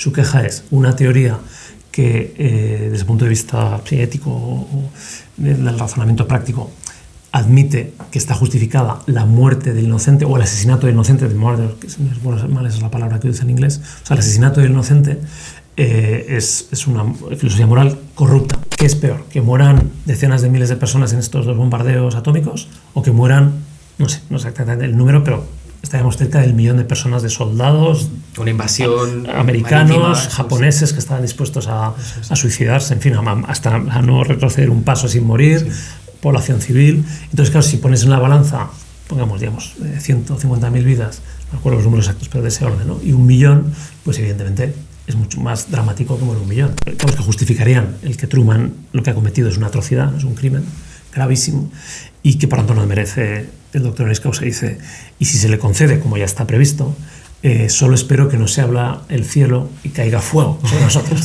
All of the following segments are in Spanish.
Su queja es una teoría que, desde el punto de vista ético o del razonamiento práctico, admite que está justificada la muerte del inocente o el asesinato del inocente, que mal es la palabra que usa en inglés, o sea, el asesinato del inocente es una filosofía moral corrupta. ¿Qué es peor? ¿Que mueran decenas de miles de personas en estos dos bombardeos atómicos o que mueran, no sé exactamente el número, pero estaríamos cerca del 1.000.000 de personas, de soldados, una invasión americanos, marítima, japoneses que estaban dispuestos a suicidarse, en fin, hasta a no retroceder un paso sin morir, población civil. Entonces, claro, si pones en la balanza, pongamos, digamos, 150.000 vidas, no recuerdo los números exactos, pero de ese orden, ¿no? Y 1.000.000, pues evidentemente es mucho más dramático que morir 1.000.000. Claro, que justificarían el que Truman lo que ha cometido es una atrocidad, es un crimen gravísimo, y que por tanto no merece el doctor honoris causa. Dice, y si se le concede, como ya está previsto, solo espero que no se abra el cielo y caiga fuego sobre nosotros.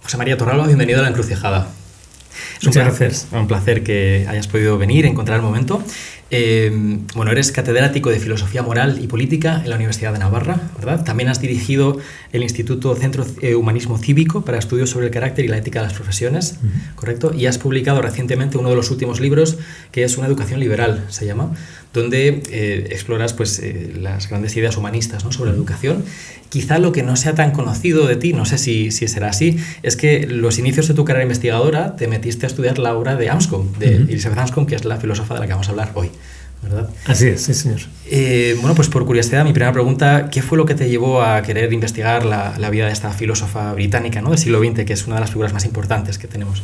José María Torralba, bienvenido a La Encrucijada. Muchas gracias. Un placer que hayas podido venir, encontrar el momento. Bueno, eres catedrático de Filosofía Moral y Política en la Universidad de Navarra, ¿verdad? También has dirigido el Instituto Centro Humanismo Cívico para estudios sobre el carácter y la ética de las profesiones, ¿correcto? Y has publicado recientemente uno de los últimos libros, que es Una educación liberal, se llama, donde exploras pues, las grandes ideas humanistas, ¿no?, sobre la educación. Quizá lo que no sea tan conocido de ti, no sé si será así, es que los inicios de tu carrera investigadora te metiste a estudiar la obra de Anscombe, de Elizabeth Anscombe, que es la filósofa de la que vamos a hablar hoy, ¿verdad? Así es, sí, señor. Bueno, pues por curiosidad, mi primera pregunta, ¿qué fue lo que te llevó a querer investigar la vida de esta filósofa británica, ¿no?, del siglo XX, que es una de las figuras más importantes que tenemos?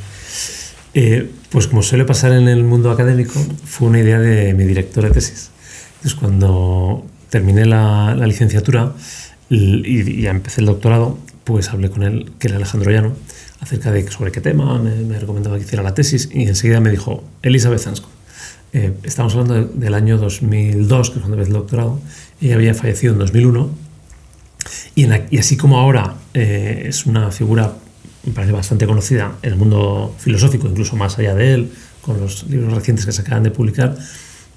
Pues como suele pasar en el mundo académico, fue una idea de mi director de tesis. Entonces, cuando terminé la licenciatura y ya empecé el doctorado, pues hablé con él, que era Alejandro Llano, acerca de sobre qué tema me recomendaba que hiciera la tesis, y enseguida me dijo, Elizabeth Anscombe. Estamos hablando del año 2002, que es cuando empecé el doctorado. Ella había fallecido en 2001, y así como ahora es una figura, me parece, bastante conocida en el mundo filosófico, incluso más allá de él, con los libros recientes que se acaban de publicar,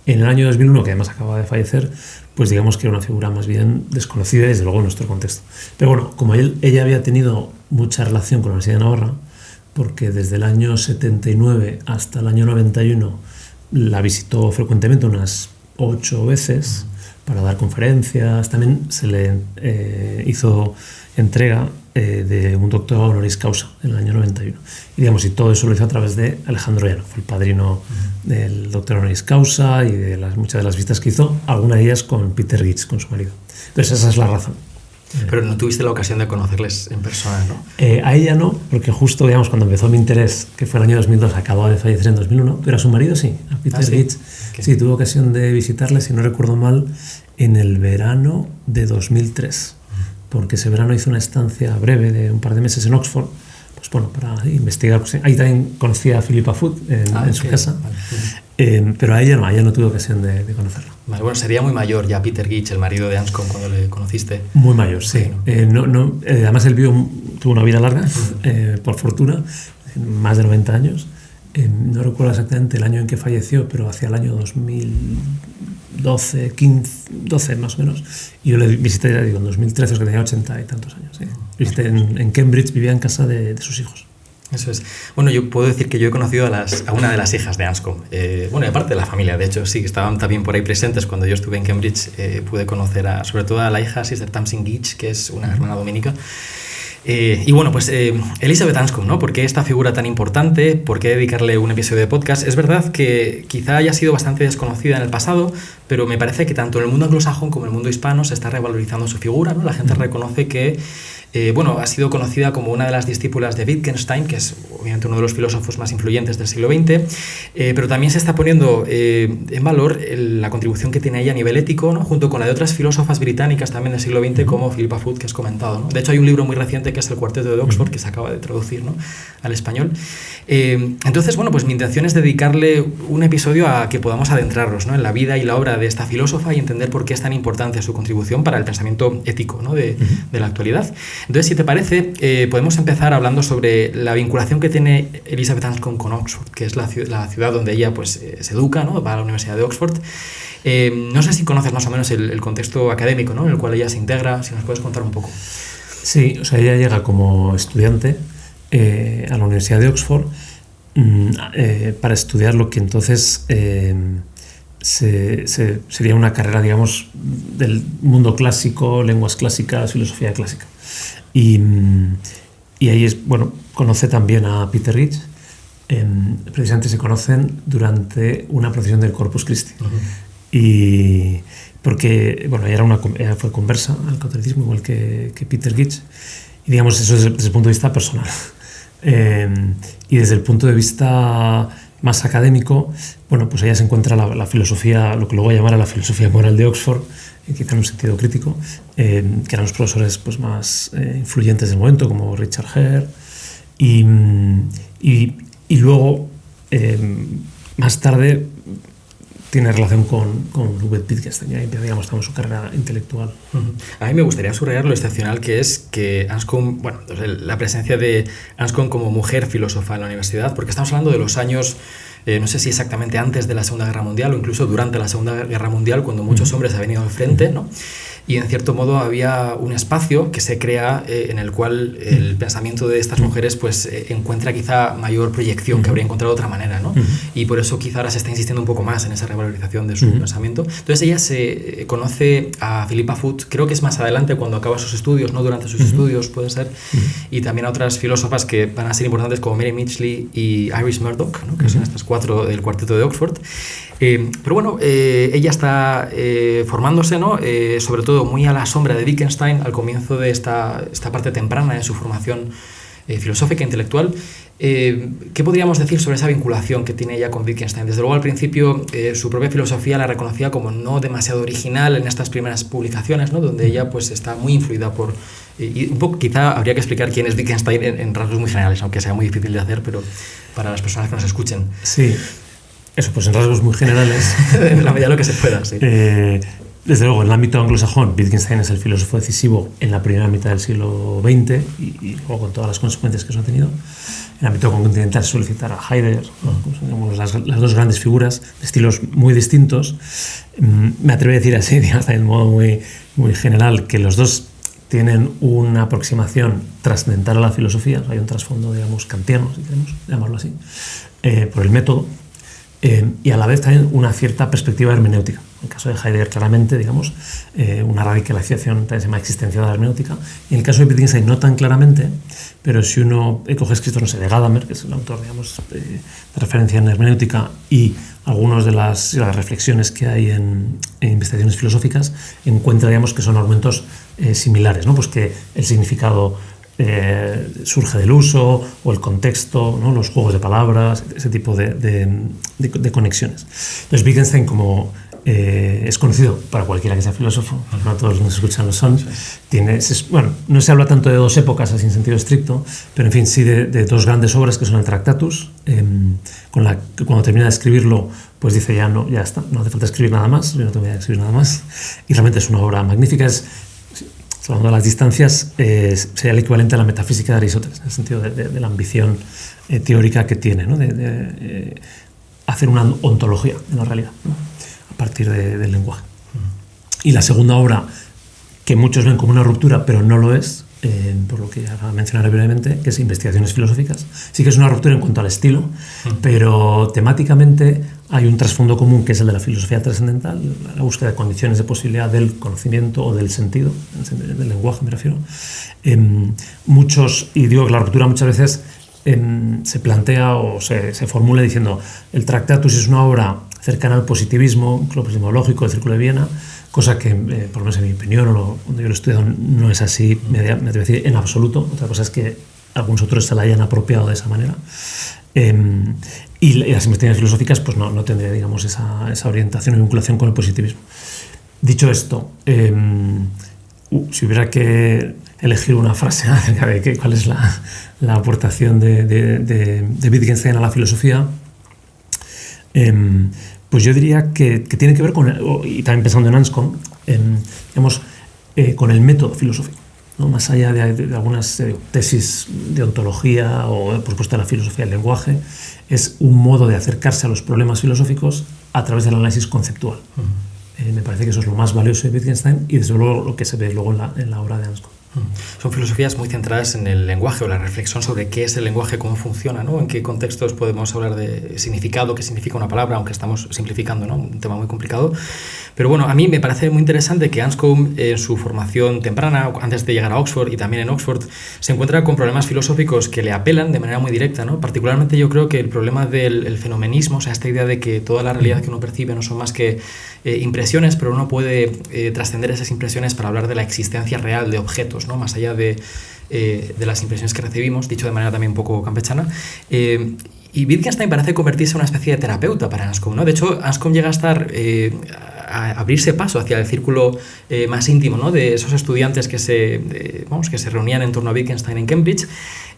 en el año 2001, que además acaba de fallecer, pues digamos que era una figura más bien desconocida, desde luego en nuestro contexto. Pero bueno, como ella había tenido mucha relación con la Universidad de Navarra, porque desde el año 79 hasta el año 91 la visitó frecuentemente, unas 8 veces, para dar conferencias. También se le hizo entrega de un doctorado honoris causa en el año 91. Y, digamos, y todo eso lo hizo a través de Alejandro Llano, fue el padrino del doctor honoris causa y de muchas de las visitas que hizo, algunas de ellas con Peter Gitz, con su marido. Entonces esa es la razón. Pero no tuviste la ocasión de conocerles en persona, ¿no? A ella no, porque justo, digamos, cuando empezó mi interés, que fue el año 2002, acababa de fallecer en 2001, pero a su marido sí, a Peter Gitz. Okay. Sí, tuve ocasión de visitarle, si no recuerdo mal, en el verano de 2003, porque ese verano hizo una estancia breve de un par de meses en Oxford, pues bueno, para investigar. Pues, ahí también conocí a Philippa Foot en su casa, pero a ella no tuve ocasión de conocerla. Vale, bueno, sería muy mayor ya Peter Gitz, el marido de Anscombe, cuando le conociste. Muy mayor, sí. Además él tuvo una vida larga, por fortuna, más de 90 años. No recuerdo exactamente el año en que falleció, pero hacia el año 2012, 12 más o menos. Y yo le visité, ya digo, en 2013, que tenía 80 y tantos años. Sí. Visité en Cambridge, vivía en casa de sus hijos. Eso es. Bueno, yo puedo decir que yo he conocido a una de las hijas de Anscombe. Bueno, y aparte de la familia, de hecho, sí, que estaban también por ahí presentes. Cuando yo estuve en Cambridge, pude conocer sobre todo a la hija Sister Tamsin Gitch, que es una hermana dominica. Y bueno, pues Elizabeth Anscombe, ¿no? ¿Por qué esta figura tan importante? ¿Por qué dedicarle un episodio de podcast? Es verdad que quizá haya sido bastante desconocida en el pasado, pero me parece que tanto en el mundo anglosajón como en el mundo hispano se está revalorizando su figura, ¿no? La gente reconoce que ha sido conocida como una de las discípulas de Wittgenstein, que es obviamente uno de los filósofos más influyentes del siglo XX, pero también se está poniendo en valor la contribución que tiene ella a nivel ético, ¿no? Junto con la de otras filósofas británicas también del siglo XX, como Philippa Foot, que has comentado, ¿no? De hecho, hay un libro muy reciente que es El Cuarteto de Oxford, que se acaba de traducir, ¿no?, al español. Entonces, bueno, pues mi intención es dedicarle un episodio a que podamos adentrarnos, ¿no?, en la vida y la obra de esta filósofa y entender por qué es tan importante su contribución para el pensamiento ético, ¿no?, de la actualidad. Entonces, si te parece, podemos empezar hablando sobre la vinculación que tiene Elizabeth Anscombe con Oxford, que es la ciudad donde ella pues, se educa, ¿no? Va a la Universidad de Oxford. No sé si conoces más o menos el contexto académico, ¿no? En el cual ella se integra, si nos puedes contar un poco. Sí, o sea, ella llega como estudiante a la Universidad de Oxford para estudiar lo que entonces sería una carrera, digamos, del mundo clásico, lenguas clásicas, filosofía clásica. Y ahí conoce también a Peter Rich. Precisamente se conocen durante una procesión del Corpus Christi. Y porque, ella fue conversa al catolicismo, igual que Peter Rich. Y digamos, eso desde el punto de vista personal. Y desde el punto de vista más académico, pues ella se encuentra la filosofía, lo que luego llamara la filosofía moral de Oxford, quizá en un sentido crítico, que eran los profesores pues, más influyentes del momento, como Richard Hare, y luego, más tarde, tiene relación con Ludwig Wittgenstein, y ahí empieza, digamos, su carrera intelectual. A mí me gustaría subrayar lo excepcional que es que Anscombe, la presencia de Anscombe como mujer filósofa en la universidad, porque estamos hablando de los años, no sé si exactamente antes de la Segunda Guerra Mundial o incluso durante la Segunda Guerra Mundial, cuando muchos hombres habían ido al frente, ¿no? Y en cierto modo había un espacio que se crea en el cual el pensamiento de estas mujeres pues encuentra quizá mayor proyección que habría encontrado de otra manera, ¿no? Y por eso quizá ahora se está insistiendo un poco más en esa revalorización de su pensamiento. Entonces ella se conoce a Philippa Foot, creo que es más adelante cuando acaba sus estudios, no durante sus estudios puede ser, y también a otras filósofas que van a ser importantes como Mary Midgley y Iris Murdoch, ¿no? Que son estas 4 del cuarteto de Oxford. Pero bueno, ella está formándose, ¿no? Sobre todo muy a la sombra de Wittgenstein al comienzo de esta parte temprana de su formación filosófica e intelectual. ¿Qué podríamos decir sobre esa vinculación que tiene ella con Wittgenstein? Desde luego, al principio, su propia filosofía la reconocía como no demasiado original en estas primeras publicaciones, ¿no? Donde ella pues, está muy influida por... Y un poco quizá habría que explicar quién es Wittgenstein en rasgos muy generales, aunque sea muy difícil de hacer, pero para las personas que nos escuchen. Sí. Eso, pues en rasgos muy generales. En la medida de lo que se pueda, sí. Desde luego, en el ámbito anglosajón, Wittgenstein es el filósofo decisivo en la primera mitad del siglo XX y luego con todas las consecuencias que eso ha tenido. En el ámbito continental se suele citar a Heidegger, ¿no? Las 2 grandes figuras de estilos muy distintos. Me atrevo a decir así, digamos, de un modo muy, muy general, que los dos tienen una aproximación trascendental a la filosofía. Hay un trasfondo, digamos, kantiano, si queremos llamarlo así, por el método. Y a la vez también una cierta perspectiva hermenéutica. En el caso de Heidegger, claramente, digamos, una radicalización también se llama existencia de la hermenéutica. Y en el caso de Wittgenstein, no tan claramente, pero si uno coge escritos, no sé, de Gadamer, que es el autor, digamos, de referencia en hermenéutica, y algunas de las reflexiones que hay en investigaciones filosóficas, encuentra, digamos, que son argumentos similares, ¿no? Pues que el significado surge del uso o el contexto, ¿no? Los juegos de palabras, ese tipo de conexiones. Entonces Wittgenstein, como es conocido para cualquiera que sea filósofo, no todos los que nos escuchan lo son, no se habla tanto de 2 épocas así en sentido estricto, pero en fin sí de 2 grandes obras que son el Tractatus, con la que cuando termina de escribirlo pues dice ya está, no hace falta escribir nada más, yo no tengo que escribir nada más, y realmente es una obra magnífica. Hablando de las distancias, sería el equivalente a la metafísica de Aristóteles, en el sentido de la ambición teórica que tiene, ¿no? de hacer una ontología de la realidad, ¿no? A partir del lenguaje. Y la segunda obra, que muchos ven como una ruptura, pero no lo es, por lo que ya mencionaré brevemente, que es Investigaciones filosóficas. Sí que es una ruptura en cuanto al estilo, pero temáticamente hay un trasfondo común que es el de la filosofía trascendental, la búsqueda de condiciones de posibilidad del conocimiento o del sentido, del lenguaje me refiero. Y digo que la ruptura muchas veces se plantea o se formula diciendo el Tractatus es una obra cercana al positivismo, el positivismo lógico, el Círculo de Viena, cosa que, por lo menos en mi opinión, o cuando yo lo he estudiado, no es así, me atrevo a decir, en absoluto. Otra cosa es que algunos autores se la hayan apropiado de esa manera. Y las investigaciones filosóficas pues no tendría, digamos, esa orientación o vinculación con el positivismo. Dicho esto, si hubiera que elegir una frase acerca de cuál es la aportación de Wittgenstein a la filosofía, pues yo diría que tiene que ver con, y también pensando en Anscombe, digamos, con el método filosófico. ¿no? Más allá de algunas tesis de ontología o, por supuesto, de la filosofía del lenguaje, es un modo de acercarse a los problemas filosóficos a través del análisis conceptual. Me parece que eso es lo más valioso de Wittgenstein y, desde luego, lo que se ve luego en la obra de Anscombe. Son filosofías muy centradas en el lenguaje o la reflexión sobre qué es el lenguaje, cómo funciona, ¿no? En qué contextos podemos hablar de significado, qué significa una palabra, aunque estamos simplificando, ¿no? Un tema muy complicado. Pero bueno, a mí me parece muy interesante que Anscombe, en su formación temprana, antes de llegar a Oxford y también en Oxford, se encuentra con problemas filosóficos que le apelan de manera muy directa, ¿no? Particularmente yo creo que el problema del fenomenismo, o sea, esta idea de que toda la realidad que uno percibe no son más que impresiones, pero uno puede trascender esas impresiones para hablar de la existencia real de objetos, ¿no? Más allá de las impresiones que recibimos, dicho de manera también un poco campechana. Y Wittgenstein parece convertirse en una especie de terapeuta para Anscombe, ¿no? De hecho, Anscombe llega a estar a abrirse paso hacia el círculo más íntimo, ¿no? De esos estudiantes que se reunían en torno a Wittgenstein en Cambridge.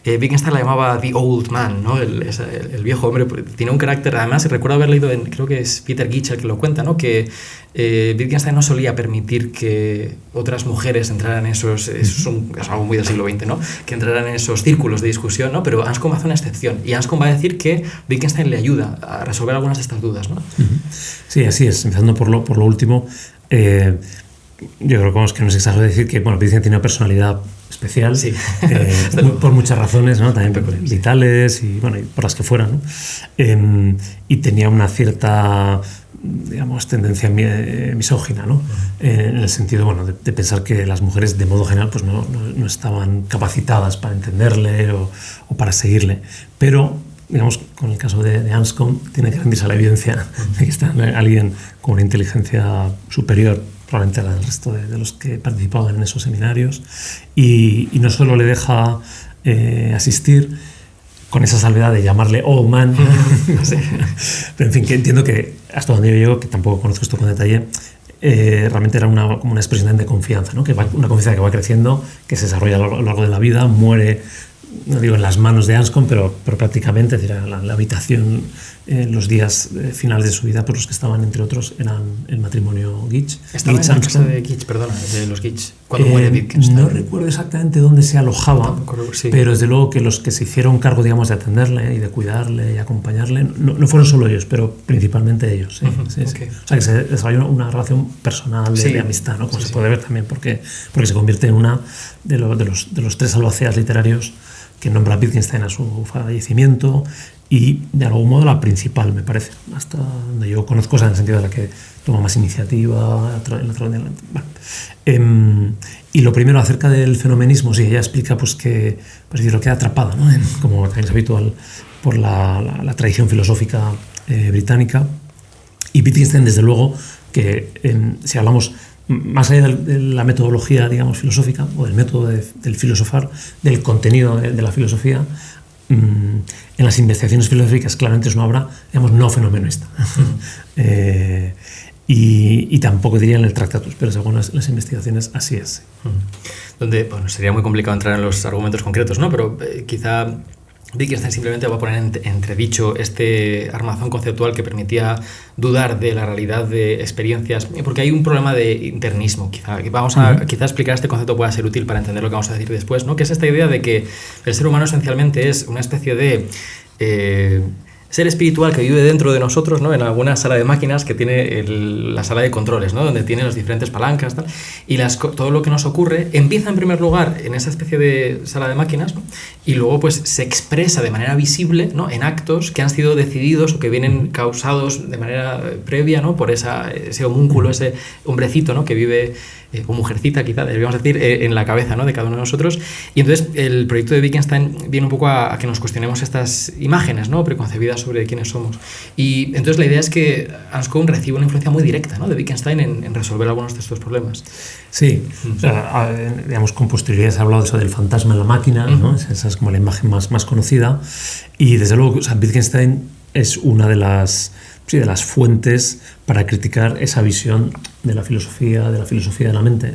Wittgenstein la llamaba The Old Man, ¿no? El viejo hombre. Tiene un carácter, además, recuerdo haber leído, creo que es Peter Gitsch el que lo cuenta, ¿no? Que Wittgenstein no solía permitir que otras mujeres entraran en esos, es algo muy del siglo XX, ¿no? Que entraran en esos círculos de discusión, ¿no? Pero Anscombe hace una excepción, y Anscombe va a decir que Wittgenstein le ayuda a resolver algunas de estas dudas, ¿no? Sí, así es. Empezando por lo último, yo creo que no es exagero decir que, bueno, Wittgenstein tiene una personalidad especial, sí. por muchas razones, ¿no? También vitales y, bueno, y por las que fueran, ¿no? Y tenía una cierta, digamos, tendencia misógina, ¿no? En el sentido, bueno, de pensar que las mujeres, de modo general, pues no estaban capacitadas para entenderle o para seguirle. Pero, digamos, con el caso de Anscombe, tiene que rendirse a la evidencia de que está alguien con una inteligencia superior probablemente al resto de los que participaban en esos seminarios, y no solo le deja asistir con esa salvedad de llamarle old man, sí. Pero en fin, que entiendo que hasta donde yo llego, que tampoco conozco esto con detalle, realmente era como una expresión de confianza, ¿no? Una confianza que va creciendo, que se desarrolla a lo largo de la vida, muere, no digo en las manos de Anscombe, pero prácticamente, es decir, la habitación, los días finales de su vida, por los que estaban, entre otros, eran el matrimonio Gitsch. Estaba en la casa de Gitsch, perdona, de los Gitsch, cuando muere Wittgenstein. No recuerdo exactamente dónde se alojaba, sí. Pero desde luego que los que se hicieron cargo, digamos, de atenderle y de cuidarle y acompañarle, no fueron solo ellos, pero principalmente ellos. ¿Sí? Sí, okay. Sí. O sea, que se desarrolló una relación personal de amistad, ¿no? Como se puede ver también, porque se convierte en una de los tres albaceas literarios que nombra Wittgenstein a su fallecimiento, y de algún modo la principal, me parece, hasta donde yo conozco, en el sentido de la que toma más iniciativa. Y lo primero, acerca del fenomenismo, sí, ella explica pues que, pues, lo queda atrapada, ¿no? Como también es habitual por la tradición filosófica británica. Y Wittgenstein, desde luego, que si hablamos más allá de la metodología, digamos, filosófica, o del método del filosofar, del contenido de la filosofía, en las investigaciones filosóficas claramente es una obra, digamos, no fenomenista. Y tampoco diría en el Tractatus, pero según las investigaciones así es. Donde, bueno, sería muy complicado entrar en los argumentos concretos, ¿no? Pero quizá Wittgenstein simplemente va a poner entredicho este armazón conceptual que permitía dudar de la realidad de experiencias, porque hay un problema de internismo. Quizá explicar este concepto pueda ser útil para entender lo que vamos a decir después, ¿no? Que es esta idea de que el ser humano esencialmente es una especie de ser espiritual que vive dentro de nosotros, ¿no? En alguna sala de máquinas que tiene la sala de controles, ¿no? Donde tiene las diferentes palancas, tal, y todo lo que nos ocurre empieza en primer lugar en esa especie de sala de máquinas, ¿no? Y luego pues se expresa de manera visible, ¿no? En actos que han sido decididos o que vienen causados de manera previa, ¿no? Por ese homúnculo, ese hombrecito, ¿no? Que vive, o mujercita quizá, deberíamos decir, en la cabeza, ¿no? De cada uno de nosotros. Y entonces el proyecto de Wittgenstein viene un poco a que nos cuestionemos estas imágenes, ¿no? Preconcebidas sobre quiénes somos. Y entonces la idea es que Anscombe recibe una influencia muy directa, ¿no? De Wittgenstein en resolver algunos de estos problemas. Sí, o sea, digamos, con posterioridad se ha hablado de eso del fantasma en la máquina, ¿no? Esa es como la imagen más conocida, y desde luego, o sea, Wittgenstein es una de las fuentes para criticar esa visión de la filosofía de la mente.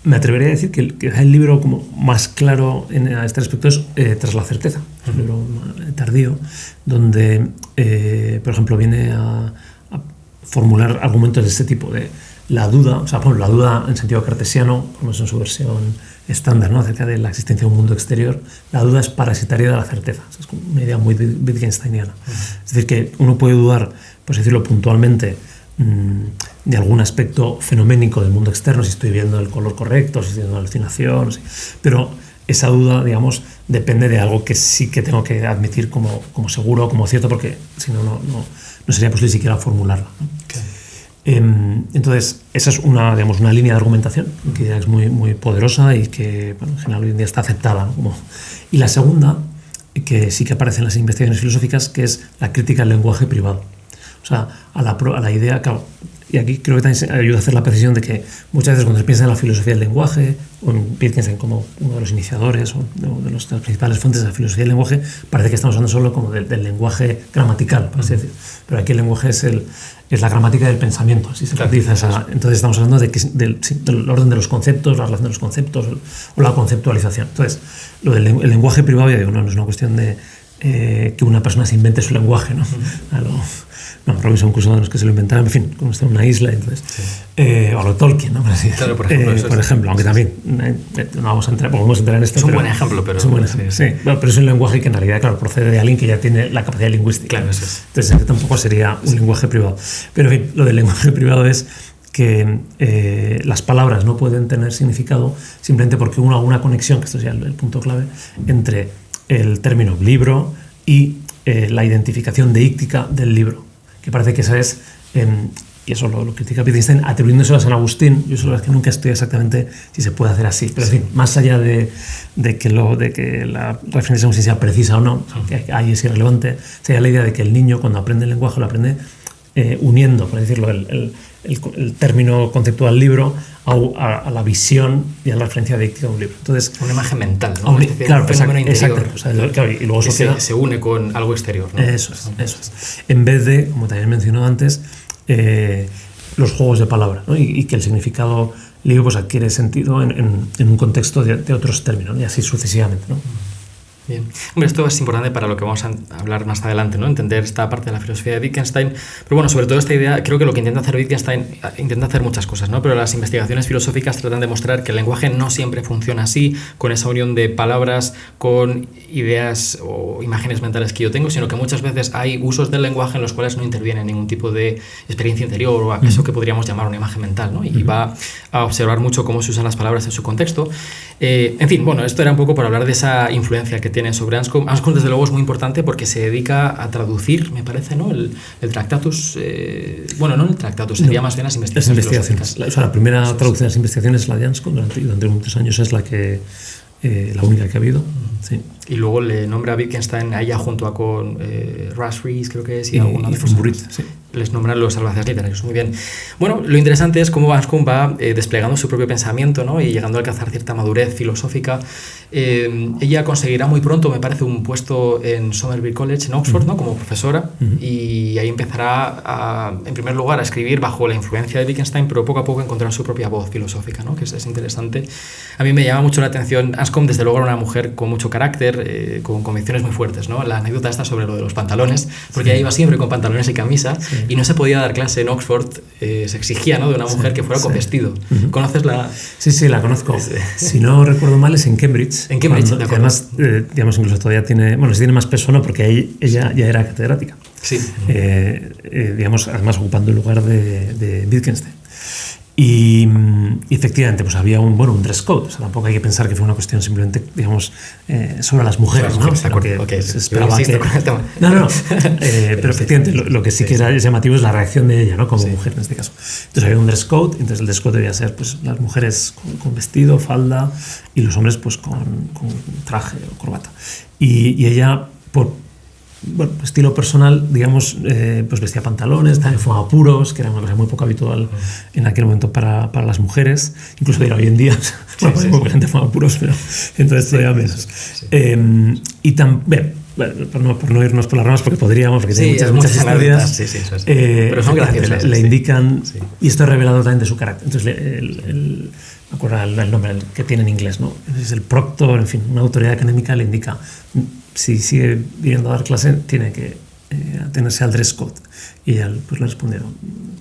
Me atrevería a decir que el libro como más claro a este respecto es Tras la certeza, un libro tardío, donde, por ejemplo, viene a formular argumentos de este tipo, de la duda, o sea, bueno, la duda en sentido cartesiano, como es en su versión estándar, ¿no? Acerca de la existencia de un mundo exterior, la duda es parasitaria de la certeza. O sea, es como una idea muy wittgensteiniana. Es decir, que uno puede dudar, por decirlo puntualmente, de algún aspecto fenoménico del mundo externo, si estoy viendo el color correcto, si estoy viendo una alucinación, pero esa duda, digamos, depende de algo que sí que tengo que admitir como seguro, como cierto, porque si no, no sería posible siquiera formularla, ¿no? Okay. Entonces, esa es una línea de argumentación que es muy, muy poderosa y que, bueno, en general hoy en día está aceptada, ¿no? Y la segunda, que sí que aparece en las investigaciones filosóficas, que es la crítica al lenguaje privado. O sea, a la idea, claro, y aquí creo que también ayuda a hacer la precisión de que muchas veces cuando se piensa en la filosofía del lenguaje, o en Wittgenstein como uno de los iniciadores o de las principales fuentes de la filosofía del lenguaje, parece que estamos hablando solo como del lenguaje gramatical, por así decir. Pero aquí el lenguaje es la gramática del pensamiento, si se utiliza esa. Entonces estamos hablando del orden de los conceptos, la relación de los conceptos o la conceptualización. Entonces, lo del lenguaje privado, ya digo, no es una cuestión de que una persona se invente su lenguaje, ¿no? Robinson Crusoe no es que se lo inventara, en fin, como está en una isla, entonces, o lo Tolkien, ¿no? Claro, por ejemplo, aunque también no vamos a entrar en esto. Es un buen ejemplo, pero... Es un buen ejemplo, sí. Bueno, pero es un lenguaje que en realidad, claro, procede de alguien que ya tiene la capacidad lingüística. Claro, eso es. Entonces, tampoco sería un lenguaje privado. Pero, en fin, lo del lenguaje privado es que las palabras no pueden tener significado simplemente porque uno haga una conexión, que esto es ya el punto clave, entre el término libro y la identificación deíctica del libro, que parece que esa es, y eso lo critica Wittgenstein, atribuyéndoselo a San Agustín. Yo solo es que nunca estoy exactamente si se puede hacer así, pero en fin, más allá de que la referencia a San Agustín sea precisa o no, que ahí es irrelevante, sería la idea de que el niño cuando aprende el lenguaje lo aprende uniendo, por decirlo, el término conceptual libro a la visión y a la referencia deíctica de un libro. Entonces, una imagen mental, ¿no? Claro, un fenómeno interior. Exacto. O sea, claro, y luego se une con algo exterior, ¿no? Eso es. En vez de, como también mencionó antes, los juegos de palabra, ¿no? Y que el significado libro pues adquiere sentido en un contexto de otros términos, ¿no? Y así sucesivamente, ¿no? Bien. Hombre, esto es importante para lo que vamos a hablar más adelante, ¿no? Entender esta parte de la filosofía de Wittgenstein. Pero bueno, sobre todo esta idea, creo que lo que intenta hacer Wittgenstein, intenta hacer muchas cosas, ¿no? Pero las investigaciones filosóficas tratan de mostrar que el lenguaje no siempre funciona así, con esa unión de palabras, con ideas o imágenes mentales que yo tengo, sino que muchas veces hay usos del lenguaje en los cuales no interviene ningún tipo de experiencia interior o eso que podríamos llamar una imagen mental, ¿no? Y va a observar mucho cómo se usan las palabras en su contexto. En fin, bueno, esto era un poco para hablar de esa influencia que tiene sobre Anscombe. Anscombe, desde luego, es muy importante porque se dedica a traducir, me parece, ¿no? El Tractatus, bueno, no el Tractatus, sería más bien las investigaciones filosóficas. La primera traducción de las investigaciones es la de Anscombe, durante muchos años es la única que ha habido. Sí. Y luego le nombra a Wittgenstein a ella junto con Russ Rees, creo que es, y von Burit, sí. Les nombran los salvajes literarios. Muy bien. Bueno, lo interesante es cómo Anscombe va desplegando su propio pensamiento, ¿no? Y llegando a alcanzar cierta madurez filosófica. Ella conseguirá muy pronto, me parece, un puesto en Somerville College, en Oxford, ¿no? Como profesora. Y ahí empezará, en primer lugar, a escribir bajo la influencia de Wittgenstein, pero poco a poco encontrar su propia voz filosófica, ¿no? Que es interesante. A mí me llama mucho la atención. Anscombe, desde luego, era una mujer con mucho carácter, con convicciones muy fuertes, ¿no? La anécdota está sobre lo de los pantalones, porque ella iba siempre con pantalones y camisa, y no se podía dar clase en Oxford, se exigía, ¿no? De una mujer que fuera con vestido. ¿Conoces la...? Sí, la conozco. Si no recuerdo mal, es en Cambridge. En Cambridge, de acuerdo. Además, digamos, incluso todavía tiene más peso, ¿no? Porque ahí ella ya era catedrática. Sí. Digamos, además ocupando el lugar de Wittgenstein. Y efectivamente, pues había un dress code. O sea, tampoco hay que pensar que fue una cuestión simplemente, digamos, sobre las mujeres, ¿no? Okay. Se esperaba que... No. Pero efectivamente, lo que sí que era llamativo es la reacción de ella, ¿no? Como mujer en este caso. Entonces había un dress code, entonces el dress code debía ser, pues, las mujeres con vestido, falda, y los hombres, pues, con traje o corbata. Y ella, por estilo personal, digamos, pues vestía pantalones, también fumaba puros, que era una cosa muy poco habitual en aquel momento para las mujeres, incluso hoy en día, mucha gente fumaba puros, pero entonces todavía menos. Y también, por no irnos por las ramas, porque podríamos, porque tiene muchas historias, pero son graciosas. Le indican, y esto es revelador también de su carácter. Entonces, me acuerdo el nombre que tiene en inglés, ¿no? Es el proctor, en fin, una autoridad académica le indica, si sigue viniendo a dar clase, tiene que atenerse al dress code. Y ella, pues, le respondieron,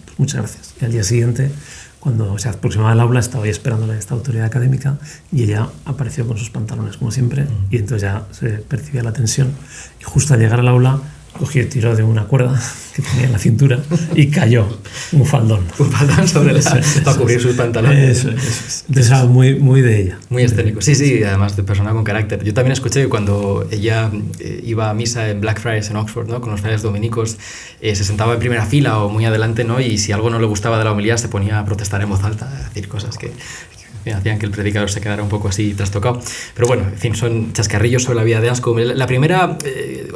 pues, muchas gracias. Y al día siguiente, Cuando se aproximaba al aula estaba ahí esperándole a esta autoridad académica y ella apareció con sus pantalones como siempre y entonces ya se percibía la tensión y justo al llegar al aula cogió y tiró de una cuerda que tenía en la cintura y cayó un faldón. Un faldón sobre para cubrir sus pantalones. Eso. Entonces era muy de ella. Muy escénico. Sí, además de persona con carácter. Yo también escuché que cuando ella iba a misa en Blackfriars en Oxford, ¿no? Con los frailes dominicos, se sentaba en primera fila o muy adelante, ¿no? Y si algo no le gustaba de la homilía se ponía a protestar en voz alta, a decir cosas que hacían que el predicador se quedara un poco así trastocado. Pero bueno, en fin, son chascarrillos sobre la vida de Anscombe. La primera,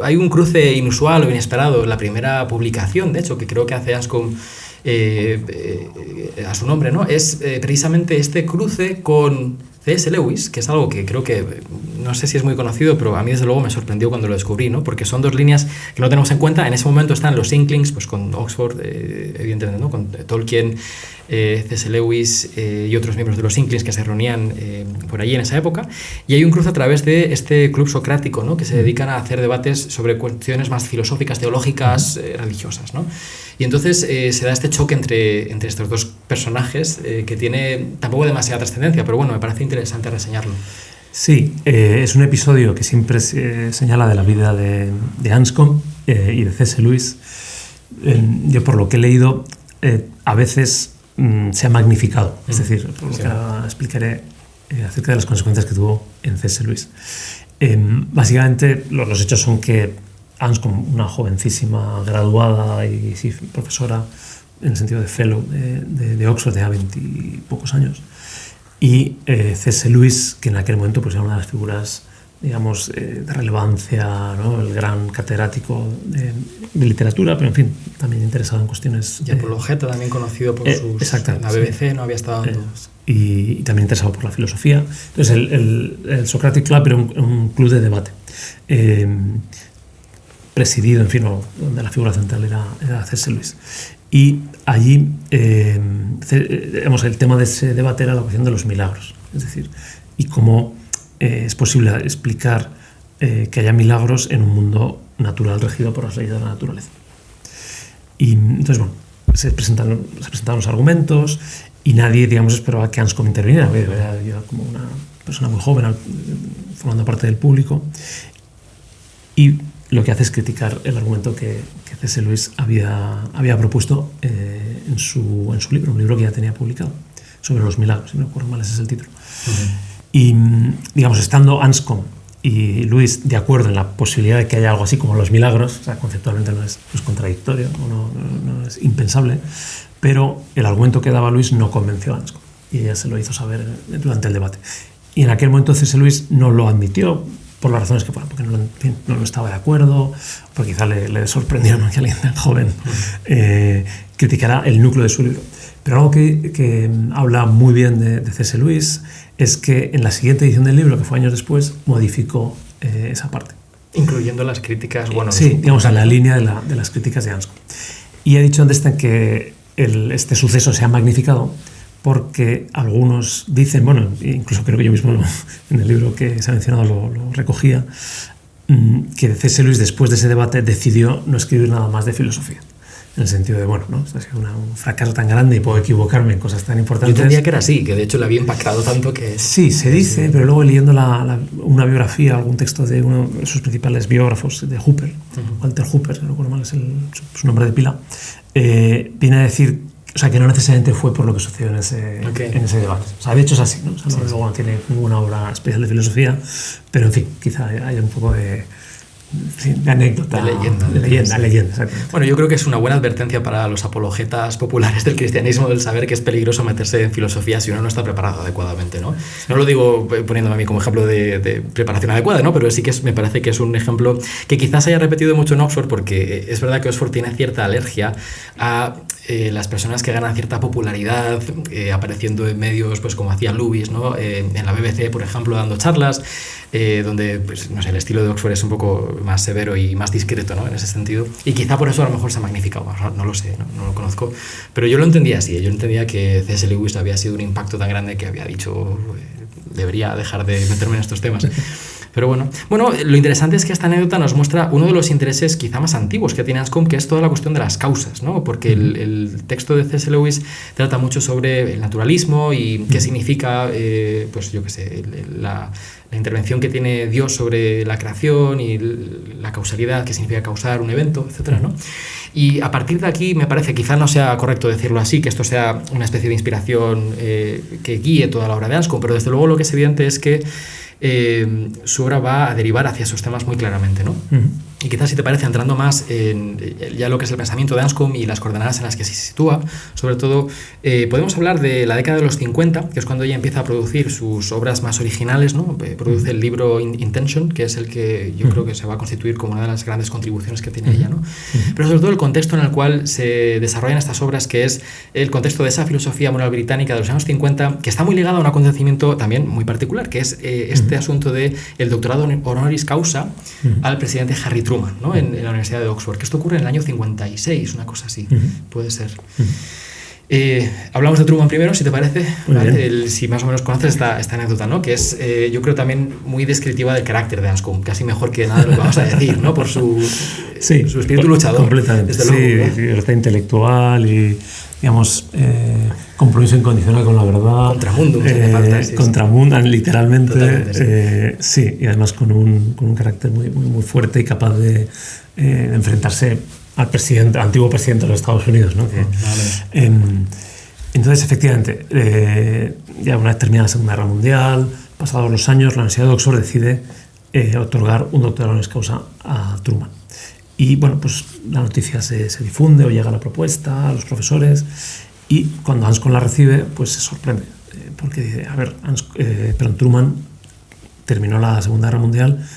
hay un cruce inusual o inesperado. La primera publicación, de hecho, que creo que hace Anscombe a su nombre, ¿no? Es precisamente este cruce con C.S. Lewis, que es algo que creo que, no sé si es muy conocido, pero a mí desde luego me sorprendió cuando lo descubrí, ¿no? Porque son dos líneas que no tenemos en cuenta. En ese momento están los Inklings, pues con Oxford, evidentemente, ¿no? Con Tolkien, C.S. Lewis y otros miembros de los Inklings que se reunían por allí en esa época. Y hay un cruce a través de este club socrático, ¿no? Que se dedican a hacer debates sobre cuestiones más filosóficas, teológicas, religiosas, ¿no? Y entonces se da este choque entre estos dos personajes que tiene tampoco demasiada trascendencia, pero bueno, me parece interesante reseñarlo. Sí, es un episodio que siempre se señala de la vida de Anscombe y de C.S. Lewis. Yo por lo que he leído, a veces se ha magnificado, es decir, por lo que ahora explicaré acerca de las consecuencias que tuvo en C.S. Lewis. Básicamente los hechos son que Anscombe, una jovencísima graduada y sí, profesora en el sentido de fellow de Oxford, tenía 20 y pocos años, y C.S. Lewis, que en aquel momento pues, era una de las figuras, digamos, de relevancia, ¿no? El gran catedrático de literatura, pero en fin, también interesado en cuestiones... Y apologeta, también conocido por sus... La BBC no había estado dando... y también interesado por la filosofía. Entonces el Socratic Club era un club de debate. Presidido, en fin, donde la figura central era C.S. Lewis. Y allí, digamos, el tema de ese debate era la cuestión de los milagros, es decir, y cómo es posible explicar que haya milagros en un mundo natural regido por las leyes de la naturaleza. Y entonces, bueno, se presentaron los argumentos y nadie, digamos, esperaba que Anscombe interviniera. Era yo como una persona muy joven, formando parte del público, y lo que hace es criticar el argumento que C.S. Lewis había propuesto en su libro, un libro que ya tenía publicado, sobre los milagros, si no me acuerdo mal, ese es el título. Y, digamos, estando Anscombe y Lewis de acuerdo en la posibilidad de que haya algo así como los milagros, o sea, conceptualmente no es contradictorio, no es impensable, pero el argumento que daba Lewis no convenció a Anscombe y ella se lo hizo saber durante el debate. Y en aquel momento C.S. Lewis no lo admitió, por las razones que fueran, porque no estaba de acuerdo, porque quizá le sorprendió, ¿no?, que alguien tan joven criticara el núcleo de su libro. Pero algo que habla muy bien de C.S. Lewis es que en la siguiente edición del libro, que fue años después, modificó esa parte. Incluyendo las críticas, bueno... Sí, digamos, en la línea de las críticas de Anscombe. Y he dicho antes que este suceso se ha magnificado porque algunos dicen, bueno, incluso creo que yo mismo en el libro que se ha mencionado lo recogía, que C.S. Lewis después de ese debate decidió no escribir nada más de filosofía. En el sentido de, bueno, ¿no? Ha sido un fracaso tan grande y puedo equivocarme en cosas tan importantes. Yo entendía que era así, que de hecho le había impactado tanto que... Sí, se dice, pero luego leyendo una biografía, algún texto de uno de sus principales biógrafos, de Hooper, Walter Hooper, no recuerdo mal, es su nombre de pila, viene a decir, o sea, que no necesariamente fue por lo que sucedió en ese debate. O sea, de hecho es así, ¿no? O sea, luego no tiene ninguna obra especial de filosofía, pero en fin, quizá haya un poco de anécdota. De leyenda, exactamente. Bueno, yo creo que es una buena advertencia para los apologetas populares del cristianismo el saber que es peligroso meterse en filosofía si uno no está preparado adecuadamente, ¿no? No lo digo poniéndome a mí como ejemplo de preparación adecuada, ¿no? Pero sí que me parece que es un ejemplo que quizás haya repetido mucho en Oxford, porque es verdad que Oxford tiene cierta alergia a las personas que ganan cierta popularidad apareciendo en medios, pues como hacía Lewis, ¿no? En la BBC, por ejemplo, dando charlas, donde, pues, no sé, el estilo de Oxford es un poco más severo y más discreto, ¿no? En ese sentido. Y quizá por eso a lo mejor se ha magnificado, no lo sé, no lo conozco. Pero yo lo entendía así, yo entendía que C.S. Lewis había sido un impacto tan grande que había dicho, debería dejar de meterme en estos temas. Pero bueno, lo interesante es que esta anécdota nos muestra uno de los intereses quizá más antiguos que tiene Anscombe, que es toda la cuestión de las causas, ¿no? Porque el texto de C.S. Lewis trata mucho sobre el naturalismo y qué significa, pues yo qué sé, la intervención que tiene Dios sobre la creación y la causalidad, que significa causar un evento, etcétera, ¿no? Y a partir de aquí me parece, quizá no sea correcto decirlo así, que esto sea una especie de inspiración que guíe toda la obra de Anscombe, pero desde luego lo que es evidente es que su obra va a derivar hacia esos temas muy claramente, ¿no? Y quizás, si te parece, entrando más en ya lo que es el pensamiento de Anscombe y las coordenadas en las que se sitúa, sobre todo, podemos hablar de la década de los 50, que es cuando ella empieza a producir sus obras más originales, ¿no? Produce el libro Intention, que es el que yo creo que se va a constituir como una de las grandes contribuciones que tiene ella, ¿no? Pero sobre todo el contexto en el cual se desarrollan estas obras, que es el contexto de esa filosofía moral británica de los años 50, que está muy ligado a un acontecimiento también muy particular, que es este asunto de el doctorado honoris causa al presidente Harry Truman, ¿no? en la Universidad de Oxford, que esto ocurre en el año 56, una cosa así, puede ser. Hablamos de Truman primero, si te parece, ¿vale? Si más o menos conoces esta anécdota, ¿no? Que es, yo creo, también muy descriptiva del carácter de Anscombe, casi mejor que nada de lo que vamos a decir, ¿no? Por su espíritu luchador. Completamente, desde luego, libertad intelectual y, digamos, compromiso incondicional con la verdad. Contramundo, contramundo, literalmente. Sí, y además con un carácter muy fuerte y capaz de enfrentarse al antiguo presidente de los Estados Unidos, ¿no? Entonces, efectivamente, ya una vez terminada la Segunda Guerra Mundial, pasados los años, la Universidad de Oxford decide otorgar un doctorado honoris causa a Truman. Y bueno, pues la noticia se difunde o llega la propuesta a los profesores, y cuando Anscombe la recibe, pues se sorprende, porque dice, a ver, Truman terminó la Segunda Guerra Mundial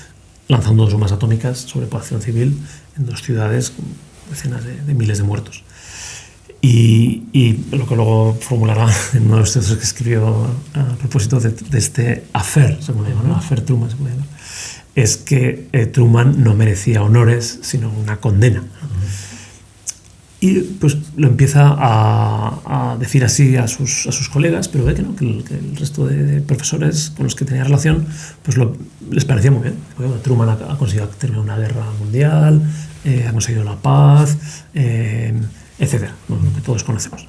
lanzando 2 bombas atómicas sobre población civil en 2 ciudades con decenas de miles de muertos. Y lo que luego formulará en uno de los textos que escribió a propósito de este affair, se puede llamar, ¿no? Affair Truman, se puede llamar, es que Truman no merecía honores, sino una condena. Y pues lo empieza a decir así a sus colegas, pero ve que no, que el resto de profesores con los que tenía relación, pues les parecía muy bien. Porque, bueno, Truman ha conseguido terminar una guerra mundial, ha conseguido la paz, etcétera, ¿no? Lo que todos conocemos.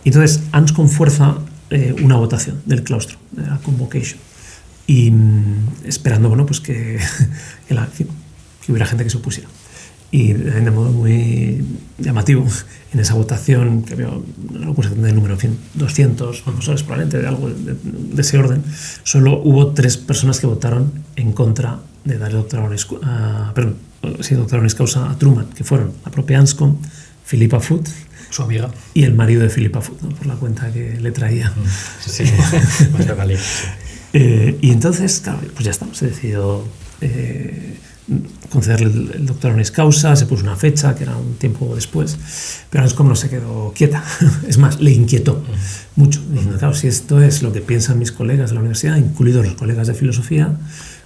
Y entonces Anscombe fuerza una votación del claustro, de la convocation, y esperando, bueno, pues que hubiera gente que se opusiera. Y de modo muy llamativo, en esa votación, que había una locura de número, en fin, 200 profesores probablemente, de algo de ese orden, solo hubo 3 personas que votaron en contra de darle doctorado honoris causa a Truman, que fueron la propia Anscombe, Philippa Foot, su amiga, y el marido de Philippa Foot, ¿no? Por la cuenta que le traía. Sí, más que vale. Y entonces, claro, pues ya está, se decidió concederle el doctorado honoris causa, se puso una fecha, que era un tiempo después, pero Anscombe no se quedó quieta, es más, le inquietó mucho, diciendo, claro, si esto es lo que piensan mis colegas de la universidad, incluidos los colegas de filosofía,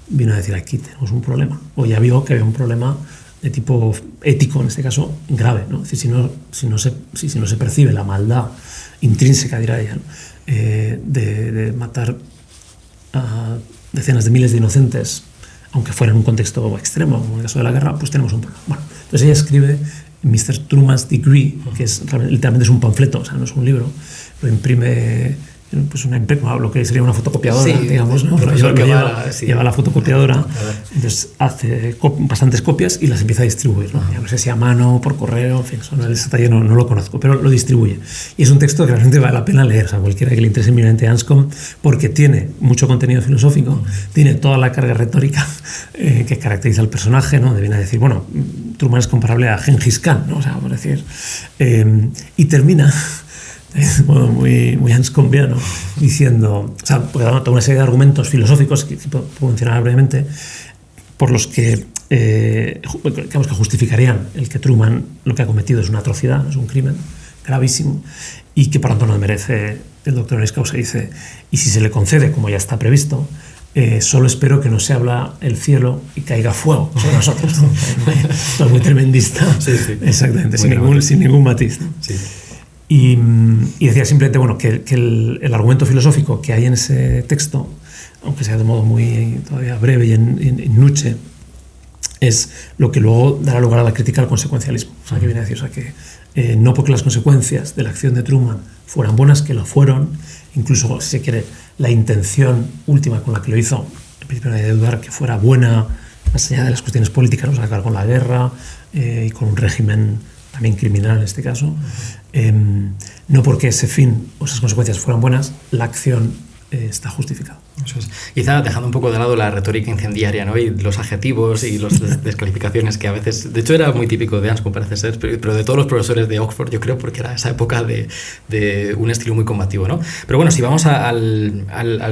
vino a decir, aquí tenemos un problema, o ya vio que había un problema de tipo ético, en este caso, grave, ¿no? Es decir, si no se percibe la maldad intrínseca, dirá ella, ¿no? De matar a decenas de miles de inocentes, aunque fuera en un contexto extremo, como en el caso de la guerra, pues tenemos un problema. Bueno, entonces ella escribe Mr. Truman's Degree, que literalmente es un panfleto, o sea, no es un libro, lo imprime pues lo que sería una fotocopiadora, sí, digamos, ¿no? Lleva la fotocopiadora, entonces hace bastantes copias y las empieza a distribuir, ¿no? Ya no sé si a mano, por correo, en fin, ese detalle no lo conozco, pero lo distribuye. Y es un texto que realmente vale la pena leer, o sea, cualquiera que le interese mínimamente a Anscombe, porque tiene mucho contenido filosófico, tiene toda la carga retórica que caracteriza al personaje, ¿no? Viene a decir, bueno, Truman es comparable a Gengis Khan, ¿no? O sea, por decir, y termina de modo muy anscombiano, diciendo, o sea, porque da toda una serie de argumentos filosóficos que puedo mencionar brevemente, por los que digamos que justificarían el que Truman lo que ha cometido es una atrocidad, es un crimen gravísimo, y que por tanto no merece el doctor honoris causa. Dice, y si se le concede, como ya está previsto, solo espero que no se abra el cielo y caiga fuego sobre nosotros, ¿no? Esto es muy tremendista. Sí, sí. Exactamente, sin ningún matiz, ¿no? Sí. Y decía simplemente, bueno, que el argumento filosófico que hay en ese texto aunque sea de modo muy todavía breve y en Nuche, es lo que luego dará lugar a la crítica al consecuencialismo. O sea, que viene a decir, o sea, que no porque las consecuencias de la acción de Truman fueran buenas, que lo fueron, incluso, si se quiere, la intención última con la que lo hizo, en principio no hay de dudar que fuera buena, más allá de las cuestiones políticas, vamos a acabar con la guerra y con un régimen también criminal en este caso. No porque ese fin o esas consecuencias fueran buenas, la acción está justificada. Eso es. Quizá dejando un poco de lado la retórica incendiaria, ¿no? Y los adjetivos y las descalificaciones que a veces, de hecho era muy típico de Anscombe, parece ser, pero de todos los profesores de Oxford, yo creo, porque era esa época de un estilo muy combativo, ¿no? Pero bueno, si vamos al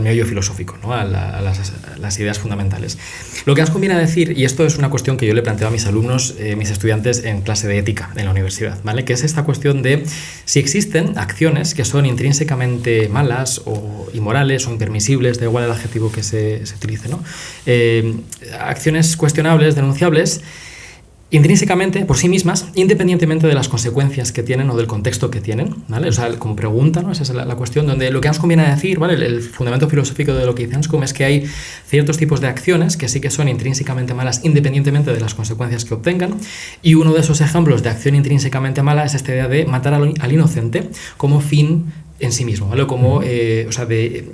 meollo filosófico, ¿no? A las ideas fundamentales. Lo que Anscombe viene a decir, y esto es una cuestión que yo le planteo a mis alumnos, mis estudiantes en clase de ética en la universidad, ¿vale? Que es esta cuestión de si existen acciones que son intrínsecamente malas o inmorales o impermisibles, da igual el adjetivo que se utilice, ¿no? Acciones cuestionables, denunciables, intrínsecamente, por sí mismas, independientemente de las consecuencias que tienen o del contexto que tienen, ¿vale? O sea, como pregunta, ¿no? Esa es la cuestión, donde lo que Anscombe viene a decir, ¿vale? El fundamento filosófico de lo que dice Anscombe es que hay ciertos tipos de acciones que sí que son intrínsecamente malas independientemente de las consecuencias que obtengan, y uno de esos ejemplos de acción intrínsecamente mala es esta idea de matar al inocente como fin en sí mismo, ¿vale? Como, o sea, de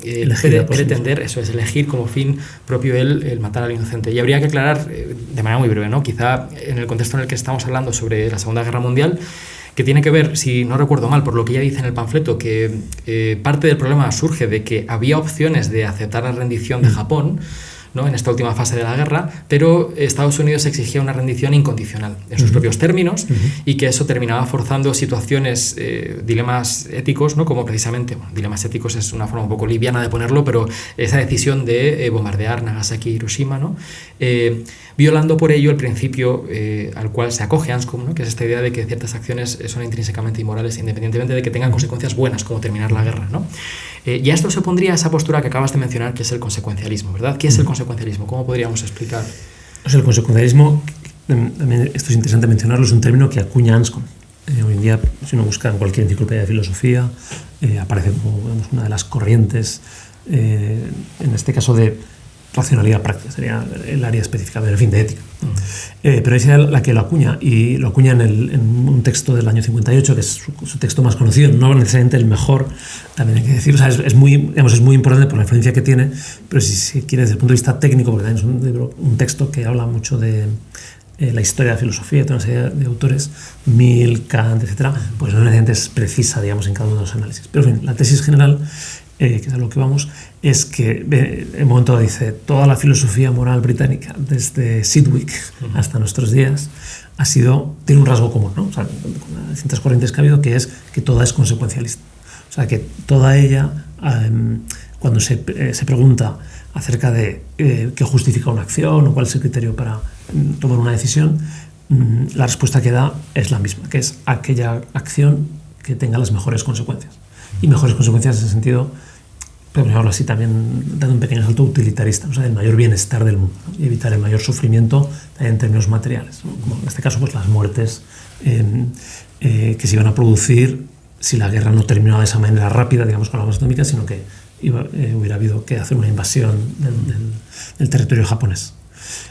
pretender, eso es, elegir como fin propio el matar al inocente. Y habría que aclarar de manera muy breve, ¿no? Quizá en el contexto en el que estamos hablando sobre la Segunda Guerra Mundial, que tiene que ver, si no recuerdo mal, por lo que ella dice en el panfleto, que parte del problema surge de que había opciones de aceptar la rendición de Japón, ¿no? En esta última fase de la guerra, pero Estados Unidos exigía una rendición incondicional en sus propios términos, y que eso terminaba forzando situaciones, dilemas éticos, ¿no? Como precisamente, bueno, dilemas éticos es una forma un poco liviana de ponerlo, pero esa decisión de bombardear Nagasaki y Hiroshima, ¿no? Violando por ello el principio al cual se acoge Anscombe, ¿no? Que es esta idea de que ciertas acciones son intrínsecamente inmorales independientemente de que tengan consecuencias buenas, como terminar la guerra, ¿no? Y a esto se opondría esa postura que acabas de mencionar, que es el consecuencialismo, ¿verdad? ¿Qué es el consecuencialismo? ¿Cómo podríamos explicar? O sea, el consecuencialismo, también esto es interesante mencionarlo, es un término que acuña Anscombe. Hoy en día, si uno busca en cualquier enciclopedia de filosofía, aparece como una de las corrientes, en este caso de racionalidad práctica, sería el área específica, en fin, de ética. Pero esa es la que lo acuña, y lo acuña en un texto del año 58, que es su texto más conocido, no necesariamente el mejor, también hay que decir. O sea, es muy importante por la influencia que tiene, pero si quiere desde el punto de vista técnico, porque también es un texto que habla mucho de la historia de la filosofía, de una serie de autores, Mill, Kant, etc., pues no necesariamente es precisa, digamos, en cada uno de los análisis. Pero en fin, la tesis general, que es a lo que vamos, es que en un momento dice, toda la filosofía moral británica, desde Sidgwick hasta nuestros días, tiene un rasgo común, ¿no? O sea, con las distintas corrientes que ha habido, que es que toda es consecuencialista. O sea, que toda ella, cuando se pregunta acerca de qué justifica una acción o cuál es el criterio para tomar una decisión, la respuesta que da es la misma, que es aquella acción que tenga las mejores consecuencias. Y mejores consecuencias en el sentido, podemos llamarlo así, también dando un pequeño salto utilitarista, o sea, el mayor bienestar del mundo, ¿no? Y evitar el mayor sufrimiento en términos materiales, ¿no? Como en este caso, pues las muertes que se iban a producir si la guerra no terminaba de esa manera rápida, digamos, con la bomba atómica, sino que hubiera habido que hacer una invasión del territorio japonés.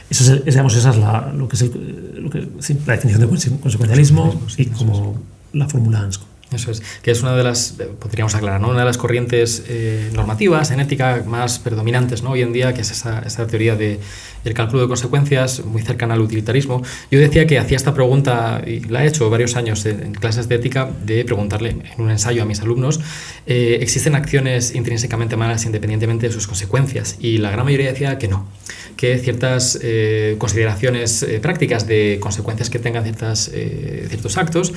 Esa es la definición de consecuencialismo y como la fórmula Anscombe. Eso es, que es una de las, podríamos aclarar, ¿no? Una de las corrientes normativas en ética más predominantes, ¿no? Hoy en día, que es esa teoría del cálculo de consecuencias, muy cercana al utilitarismo. Yo decía que hacía esta pregunta, y la he hecho varios años en clases de ética, de preguntarle en un ensayo a mis alumnos, ¿existen acciones intrínsecamente malas independientemente de sus consecuencias? Y la gran mayoría decía que no, que ciertas consideraciones prácticas de consecuencias que tengan ciertos actos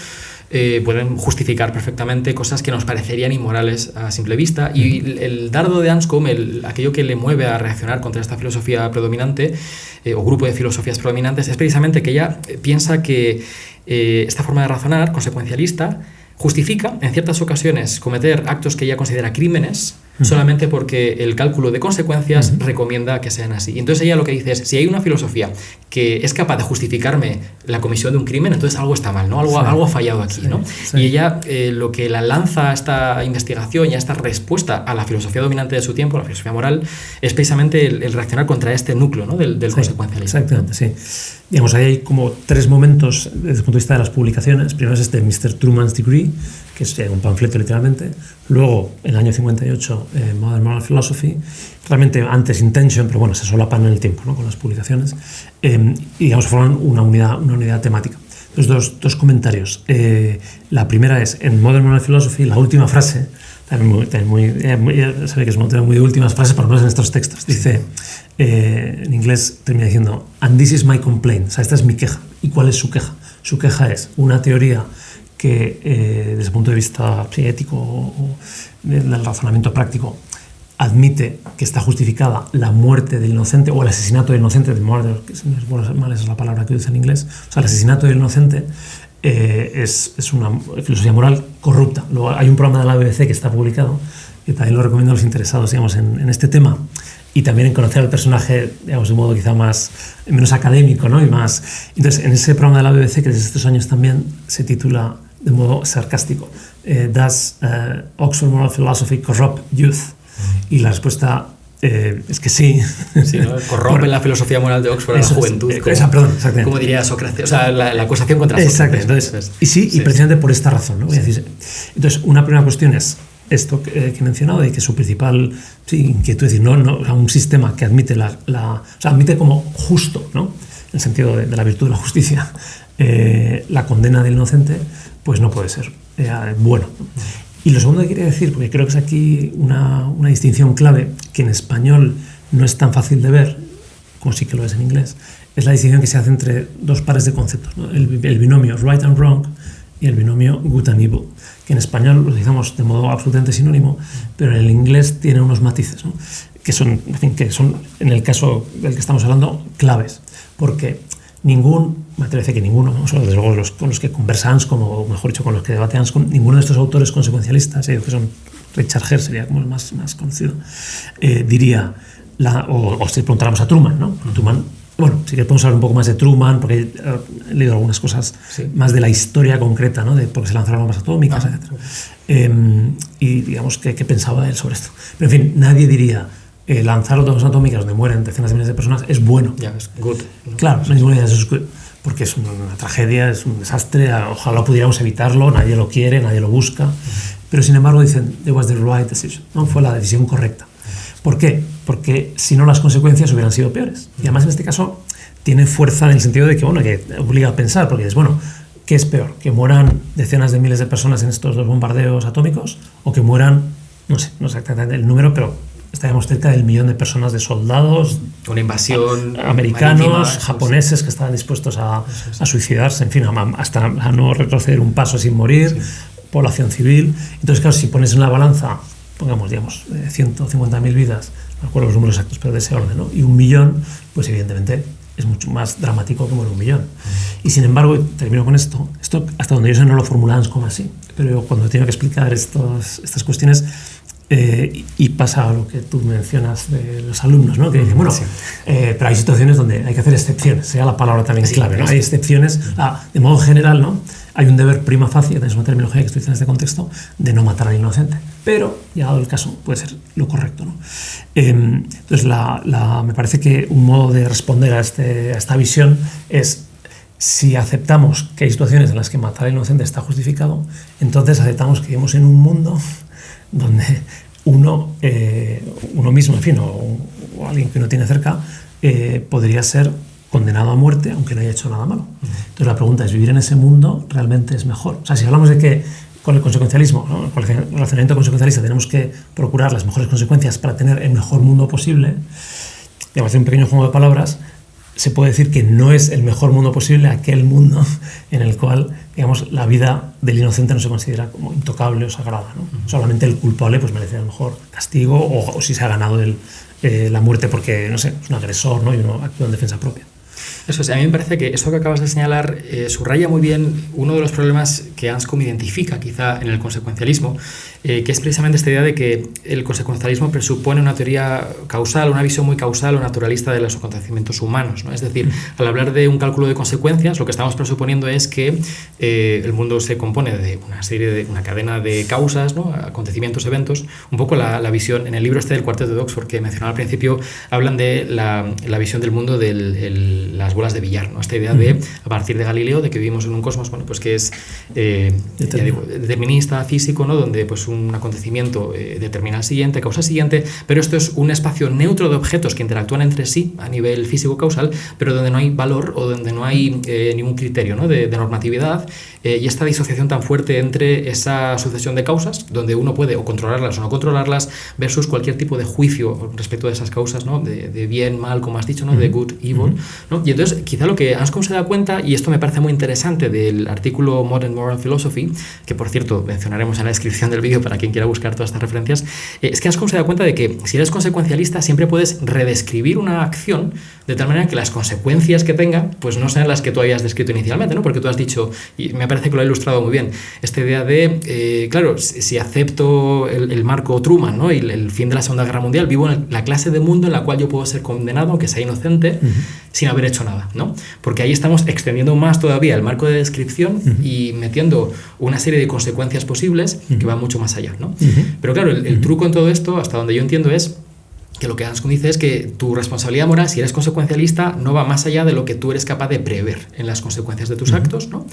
pueden justificar perfectamente cosas que nos parecerían inmorales a simple vista, y el dardo de Anscombe, aquello que le mueve a reaccionar contra esta filosofía predominante o grupo de filosofías predominantes, es precisamente que ella piensa que esta forma de razonar consecuencialista justifica en ciertas ocasiones cometer actos que ella considera crímenes solamente porque el cálculo de consecuencias recomienda que sean así. Y entonces ella lo que dice es, si hay una filosofía que es capaz de justificarme la comisión de un crimen, entonces algo está mal, ¿no? Algo ha fallado aquí, ¿no? Y ella lo que la lanza a esta investigación y a esta respuesta a la filosofía dominante de su tiempo, la filosofía moral, es precisamente el reaccionar contra este núcleo, ¿no? del consecuencialismo. Exactamente, sí. Digamos, ahí hay como 3 momentos desde el punto de vista de las publicaciones. Primero es este Mr. Truman's Degree, que es un panfleto literalmente. Luego, en el año 58, Modern Moral Philosophy. Realmente antes Intention, pero bueno, se solapan en el tiempo, ¿no? Con las publicaciones. Y digamos, forman una unidad temática. Entonces, dos comentarios. La primera es, en Modern Moral Philosophy, la última frase, también muy sabe que es un tema muy de últimas frases, por lo menos en estos textos. Dice, en inglés termina diciendo, and this is my complaint, o sea, esta es mi queja. ¿Y cuál es su queja? Su queja es una teoría que, desde el punto de vista ético o del razonamiento práctico, admite que está justificada la muerte del inocente o el asesinato del inocente, de murder, que es la palabra que usa en inglés, o sea, el asesinato del inocente es una filosofía moral corrupta. Luego hay un programa de la BBC que está publicado, que también lo recomiendo a los interesados, digamos, en este tema, y también en conocer al personaje, digamos, de modo quizá menos académico, ¿no? Y más. Entonces, en ese programa de la BBC, que desde estos años también se titula de modo sarcástico, ¿Does Oxford Moral Philosophy corrupt youth? Y la respuesta es que sí. Sí, ¿no? Corrompe la filosofía moral de Oxford a la juventud. Como diría Sócrates. O sea, la acusación contra Sócrates. Exactamente. Entonces, y precisamente por esta razón, ¿no? Entonces, una primera cuestión es esto que he mencionado, y que su principal inquietud es decir, no, un sistema que admite admite como justo, ¿no? En el sentido de la virtud de la justicia, la condena del inocente, pues no puede ser bueno. Y lo segundo que quería decir, porque creo que es aquí una distinción clave, que en español no es tan fácil de ver, como sí que lo es en inglés, es la distinción que se hace entre 2 pares de conceptos, ¿no? El binomio right and wrong y el binomio good and evil, que en español lo utilizamos de modo absolutamente sinónimo, pero en el inglés tiene unos matices, ¿no? que son en el caso del que estamos hablando, claves, porque me parece que ninguno, desde luego con los que conversa Anscombe, o mejor dicho, con los que debate Anscombe, ninguno de estos autores consecuencialistas, que son Richard Herr, sería como el más conocido, diría, o si preguntáramos a Truman, ¿no? Truman, bueno, sí que podemos hablar un poco más de Truman, porque he leído algunas cosas más de la historia concreta, ¿no? De por qué se lanzaron bombas atómicas, etc. Y digamos, ¿qué pensaba él sobre esto? Pero en fin, nadie diría, lanzar bombas atómicas donde mueren decenas de miles de personas es bueno. Es good. Claro, no hay ninguna idea de eso es good, porque es una tragedia, es un desastre, ojalá pudiéramos evitarlo, nadie lo quiere, nadie lo busca, pero sin embargo dicen, it was the right decision, ¿no? Fue la decisión correcta. ¿Por qué? Porque si no las consecuencias hubieran sido peores. Y además en este caso tiene fuerza en el sentido de que, que obliga a pensar, porque es, ¿qué es peor? ¿Que mueran decenas de miles de personas en estos 2 bombardeos atómicos? ¿O que mueran, no sé exactamente el número, pero estaríamos cerca del 1 millón de personas, de soldados, una invasión americanos, marítima, japoneses que estaban dispuestos a suicidarse, en fin, hasta a no retroceder un paso sin morir, población civil? Entonces, claro, si pones en la balanza, pongamos, 150.000 vidas, no recuerdo los números exactos, pero de ese orden, ¿no? Y 1 millón, pues evidentemente es mucho más dramático que 1 millón. Y sin embargo, termino con esto hasta donde yo sé no lo formulamos como así, pero yo cuando tengo que explicar estas cuestiones, y pasa a lo que tú mencionas de los alumnos, ¿no? Que dicen, pero hay situaciones donde hay que hacer excepciones, sea la palabra también clave, ¿no? Hay excepciones, de modo general, ¿no? Hay un deber prima facie, es una terminología que estoy diciendo en este contexto, de no matar al inocente, pero, llegado el caso, puede ser lo correcto, ¿no? Entonces, me parece que un modo de responder a esta visión es, si aceptamos que hay situaciones en las que matar al inocente está justificado, entonces aceptamos que vivimos en un mundo donde uno mismo, en fin, o alguien que uno tiene cerca, podría ser condenado a muerte aunque no haya hecho nada malo. Entonces la pregunta es, ¿vivir en ese mundo realmente es mejor? O sea, si hablamos de que con el consecuencialismo, ¿no? Con el razonamiento consecuencialista, tenemos que procurar las mejores consecuencias para tener el mejor mundo posible, digamos, hacer un pequeño juego de palabras, se puede decir que no es el mejor mundo posible aquel mundo en el cual, digamos, la vida del inocente no se considera como intocable o sagrada, ¿no? Solamente el culpable pues merece a lo mejor castigo, o si se ha ganado la muerte porque, no sé, es un agresor, ¿no? Y uno actúa en defensa propia. Eso es, a mí me parece que eso que acabas de señalar subraya muy bien uno de los problemas que Anscombe identifica quizá en el consecuencialismo, que es precisamente esta idea de que el consecuencialismo presupone una teoría causal, una visión muy causal o naturalista de los acontecimientos humanos, ¿no? Es decir, al hablar de un cálculo de consecuencias, lo que estamos presuponiendo es que el mundo se compone de una cadena de causas, ¿no? Acontecimientos, eventos, un poco la visión, en el libro del Cuarteto de Oxford que mencionaba al principio, hablan de la visión del mundo de las bolas de billar, ¿no? Esta idea de, a partir de Galileo, de que vivimos en un cosmos, bueno, pues que es determinista, físico, ¿no? Donde pues un acontecimiento determina al siguiente, causa al siguiente, pero esto es un espacio neutro de objetos que interactúan entre sí a nivel físico-causal, pero donde no hay valor o donde no hay ningún criterio, ¿no? de normatividad, y esta disociación tan fuerte entre esa sucesión de causas, donde uno puede o controlarlas o no controlarlas, versus cualquier tipo de juicio respecto de esas causas, ¿no? de bien, mal, como has dicho, ¿no? De good, evil, ¿no? Y entonces quizá lo que Anscombe se da cuenta, y esto me parece muy interesante del artículo Modern Moral Philosophy, que por cierto mencionaremos en la descripción del vídeo para quien quiera buscar todas estas referencias, es que Anscombe se da cuenta de que si eres consecuencialista siempre puedes redescribir una acción de tal manera que las consecuencias que tenga pues no sean las que tú habías descrito inicialmente, ¿no? Porque tú has dicho, y me parece que lo ha ilustrado muy bien, esta idea de, claro, si acepto el marco Truman, ¿no? Y el fin de la Segunda Guerra Mundial, vivo en la clase de mundo en la cual yo puedo ser condenado, aunque sea inocente, sin haber hecho nada, ¿no? Porque ahí estamos extendiendo más todavía el marco de descripción y metiendo una serie de consecuencias posibles que van mucho más allá, ¿no? Pero claro, el truco en todo esto, hasta donde yo entiendo, es que lo que Anscombe dice es que tu responsabilidad moral, si eres consecuencialista, no va más allá de lo que tú eres capaz de prever en las consecuencias de tus actos, ¿no?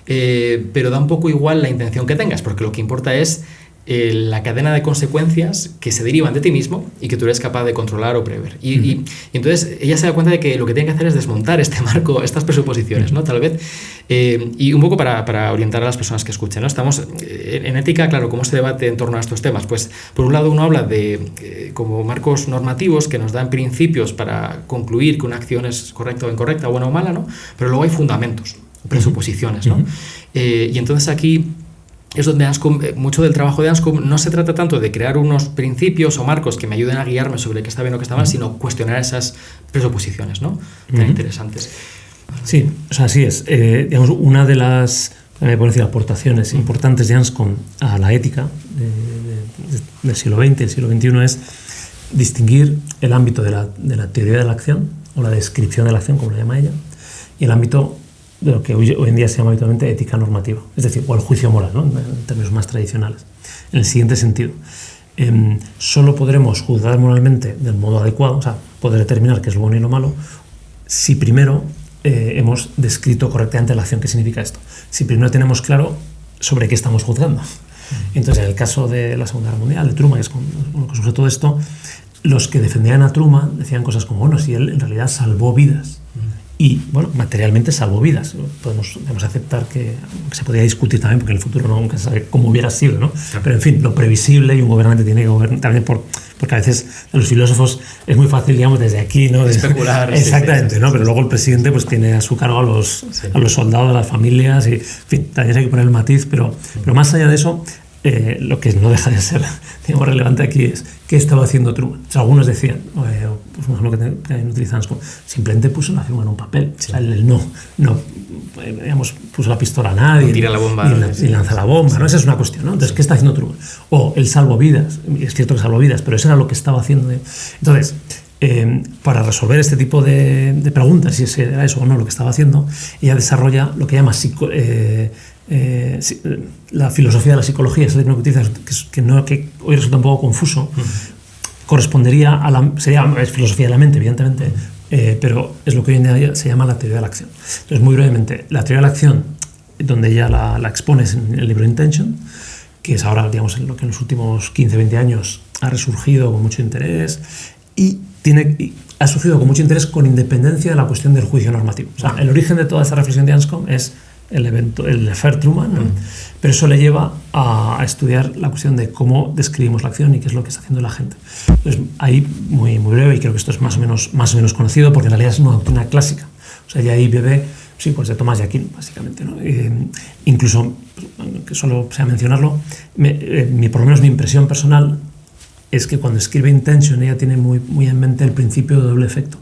Pero da un poco igual la intención que tengas, porque lo que importa es la cadena de consecuencias que se derivan de ti mismo y que tú eres capaz de controlar o prever. Y entonces ella se da cuenta de que lo que tiene que hacer es desmontar este marco, estas presuposiciones, ¿no? Tal vez. Y un poco para orientar a las personas que escuchen, ¿no? Estamos en ética, claro, ¿cómo se debate en torno a estos temas? Pues por un lado uno habla de como marcos normativos que nos dan principios para concluir que una acción es correcta o incorrecta, buena o mala, ¿no? Pero luego hay fundamentos, presuposiciones, ¿no? Y entonces aquí es donde Anscombe, mucho del trabajo de Anscombe no se trata tanto de crear unos principios o marcos que me ayuden a guiarme sobre qué está bien o qué está mal, sino cuestionar esas presuposiciones, ¿no? Tan interesantes. Sí, o sea, así es. Digamos, una de las aportaciones importantes de Anscombe a la ética del siglo XX, del siglo XXI, es distinguir el ámbito de la teoría de la acción, o la descripción de la acción, como la llama ella, y el ámbito de lo que hoy en día se llama habitualmente ética normativa, es decir, o el juicio moral, ¿no? En términos más tradicionales. En el siguiente sentido, solo podremos juzgar moralmente del modo adecuado, o sea, poder determinar qué es lo bueno y lo malo, si primero hemos descrito correctamente la acción. ¿Qué significa esto? Si primero tenemos claro sobre qué estamos juzgando. Entonces, en el caso de la Segunda Guerra Mundial, de Truman, que es con lo que surge todo esto, los que defendían a Truman decían cosas como, bueno, si él en realidad salvó vidas, y, bueno, materialmente salvó vidas. Podemos aceptar que se podría discutir también, porque en el futuro nunca se sabe cómo hubiera sido, ¿no? Pero, en fin, lo previsible, y un gobernante tiene que gobernar también porque a veces a los filósofos es muy fácil, digamos, desde aquí, ¿no? Especular. Exactamente, sí, ¿no? Pero luego el presidente pues tiene a su cargo a los soldados, a las familias, y, en fin, también hay que poner el matiz, pero más allá de eso, lo que no deja de ser, digamos, relevante aquí es qué estaba haciendo Truman. O sea, algunos decían, pues un ejemplo que también utilizamos, simplemente puso la firma en un papel. Sí. O sea, él no digamos, puso la pistola a nadie, tira la bomba, y lanza la bomba, ¿no? Esa es una cuestión, ¿no? Entonces, ¿qué está haciendo Truman? O él salvó vidas, es cierto que salvó vidas, pero eso era lo que estaba haciendo. Entonces, para resolver este tipo de preguntas, si era eso o no lo que estaba haciendo, ella desarrolla lo que llama la filosofía de la psicología, ese término que utilizas, que hoy resulta un poco confuso, correspondería sería filosofía de la mente, evidentemente, pero es lo que hoy en día se llama la teoría de la acción. Entonces, muy brevemente, la teoría de la acción, donde ella la expones en el libro Intention, que es ahora, digamos, lo que en los últimos 15-20 años ha resurgido con mucho interés y ha surgido con mucho interés con independencia de la cuestión del juicio normativo. O sea, el origen de toda esta reflexión de Anscombe es el affair Truman, ¿no? Pero eso le lleva a estudiar la cuestión de cómo describimos la acción y qué es lo que está haciendo la gente. Entonces, ahí, muy, muy breve, y creo que esto es más o menos conocido, porque en realidad es una doctrina clásica. O sea, ya ahí bebe, sí, pues de Thomas de Aquino, básicamente, ¿no? Incluso, que solo sea mencionarlo, por lo menos mi impresión personal es que cuando escribe intention ella tiene muy en mente el principio de doble efecto.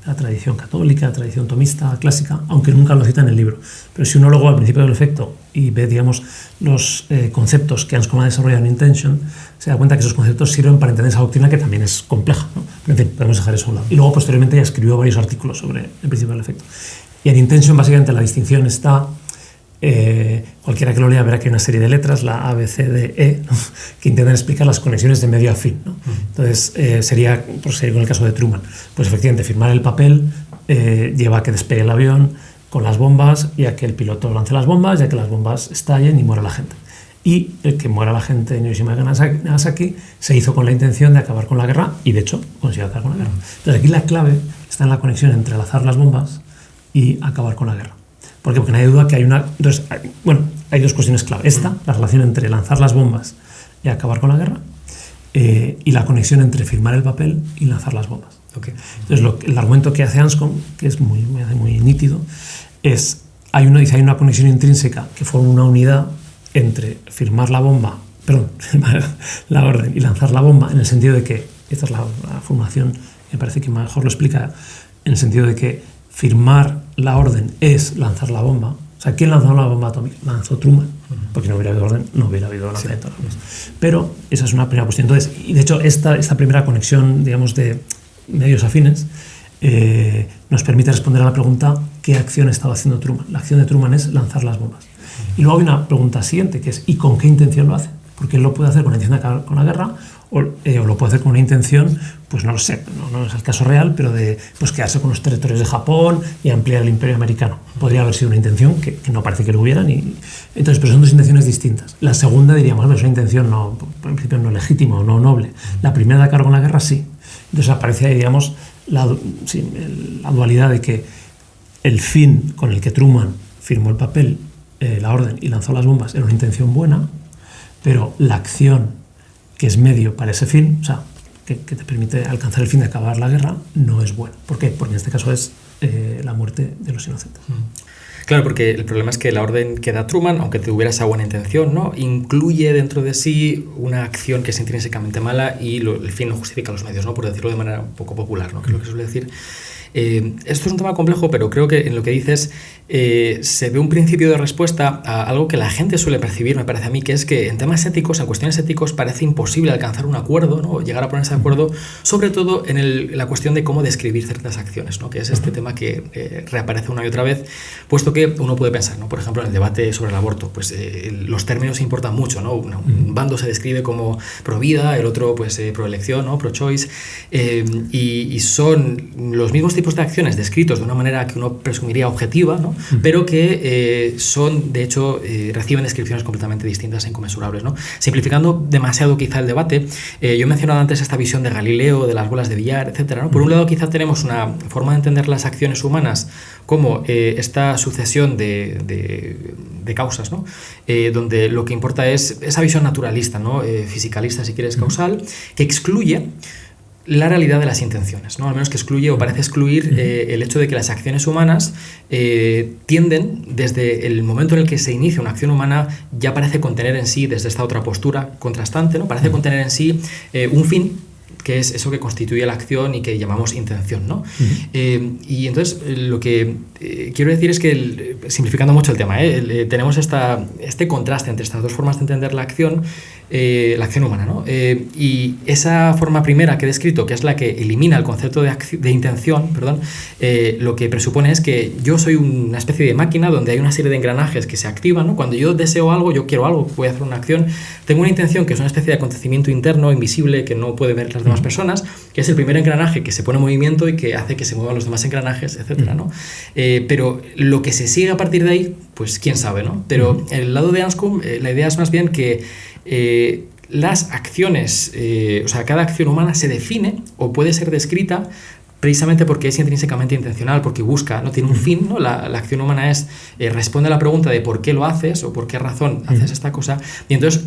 La tradición católica, la tradición tomista, clásica, aunque nunca lo cita en el libro. Pero si uno luego al principio del efecto y ve, digamos, los conceptos que Anscombe ha desarrollado en Intention, se da cuenta que esos conceptos sirven para entender esa doctrina que también es compleja, ¿no? Pero, en fin, podemos dejar eso a un lado. Y luego, posteriormente, ya escribió varios artículos sobre el principio del efecto. Y en Intention, básicamente, la distinción está... cualquiera que lo lea verá que hay una serie de letras, la A, B, C, D, E, ¿no? Que intentan explicar las conexiones de medio a fin, ¿no? Entonces, sería con el caso de Truman, pues efectivamente firmar el papel lleva a que despegue el avión con las bombas y a que el piloto lance las bombas y a que las bombas estallen y muera la gente. Y el que muera la gente en Hiroshima y Nagasaki se hizo con la intención de acabar con la guerra y de hecho consiguió acabar con la guerra. Entonces aquí la clave está en la conexión entre lanzar las bombas y acabar con la guerra. ¿Por qué? Porque no hay duda que hay una... Entonces, hay dos cuestiones clave. Esta, la relación entre lanzar las bombas y acabar con la guerra, y la conexión entre firmar el papel y lanzar las bombas. Okay. Entonces, el argumento que hace Anscombe, que es muy nítido, es hay una conexión intrínseca que forma una unidad entre firmar la orden y lanzar la bomba, en el sentido de que, esta es la formulación, me parece que mejor lo explica, en el sentido de que firmar la orden es lanzar la bomba. O sea, ¿quién lanzó la bomba atómica? Lanzó Truman, porque no hubiera habido orden, no hubiera habido lanzamiento. Sí. Pero esa es una primera cuestión. Entonces, y de hecho, esta primera conexión, digamos, de medios afines, nos permite responder a la pregunta ¿qué acción estaba haciendo Truman? La acción de Truman es lanzar las bombas. Y luego hay una pregunta siguiente, que es ¿y con qué intención lo hace? Porque él lo puede hacer con la intención de acabar con la guerra o lo puede hacer con una intención, pues no lo sé, no es el caso real, pero de pues quedarse con los territorios de Japón y ampliar el imperio americano. Podría haber sido una intención que no parece que lo hubiera. Entonces, pero son dos intenciones distintas. La segunda, diríamos, es una intención en principio no legítima o no noble. La primera de acabar con la guerra, sí. Entonces aparece ahí, digamos, la dualidad de que el fin con el que Truman firmó el papel, la orden y lanzó las bombas era una intención buena, pero la acción que es medio para ese fin, o sea, que te permite alcanzar el fin de acabar la guerra, no es buena. ¿Por qué? Porque en este caso es la muerte de los inocentes. Claro, porque el problema es que la orden que da Truman, aunque tuviera esa buena intención, ¿no?, incluye dentro de sí una acción que es intrínsecamente mala y el fin no justifica los medios, ¿no?, por decirlo de manera un poco popular, ¿no?, que es lo que suele decir. Esto es un tema complejo, pero creo que en lo que dices se ve un principio de respuesta a algo que la gente suele percibir, me parece a mí, que es que en temas éticos, en cuestiones éticos, parece imposible alcanzar un acuerdo, ¿no?, o llegar a ponerse de acuerdo, sobre todo en la cuestión de cómo describir ciertas acciones, ¿no?, que es este tema que reaparece una y otra vez, puesto que uno puede pensar, ¿no?, por ejemplo, en el debate sobre el aborto, pues los términos importan mucho, ¿no? Un bando se describe como pro vida, el otro pues pro elección, ¿no?, pro choice, y son los mismos tipos de acciones descritos de una manera que uno presumiría objetiva, ¿no?, pero que son, de hecho, reciben descripciones completamente distintas e inconmensurables, ¿no? Simplificando demasiado quizá el debate, yo he mencionado antes esta visión de Galileo, de las bolas de billar, etcétera, ¿no? Por un lado, quizá tenemos una forma de entender las acciones humanas como esta sucesión de causas, ¿no?, donde lo que importa es esa visión naturalista, ¿no?, fisicalista, si quieres, causal, que excluye la realidad de las intenciones, ¿no? Al menos que excluye o parece excluir el hecho de que las acciones humanas tienden, desde el momento en el que se inicia una acción humana, ya parece contener en sí, desde esta otra postura contrastante, ¿no?, parece contener en sí un fin, que es eso que constituye la acción y que llamamos intención, ¿no? Y entonces lo que quiero decir es que, simplificando mucho el tema, tenemos este contraste entre estas dos formas de entender la acción humana, ¿no? Y esa forma primera que he descrito, que es la que elimina el concepto de intención, lo que presupone es que yo soy una especie de máquina donde hay una serie de engranajes que se activan, ¿no? Cuando yo deseo algo, yo quiero algo, voy a hacer una acción, tengo una intención que es una especie de acontecimiento interno, invisible, que no puede ver las demás personas, que es el primer engranaje que se pone en movimiento y que hace que se muevan los demás engranajes, etcétera, ¿no? Pero lo que se sigue a partir de ahí, pues quién sabe, ¿no? Pero en el lado de Anscombe, la idea es más bien que las acciones, o sea, cada acción humana se define o puede ser descrita precisamente porque es intrínsecamente intencional, porque busca, ¿no? Tiene un fin, ¿no? La acción humana es, responde a la pregunta de por qué lo haces o por qué razón haces esta cosa, y entonces,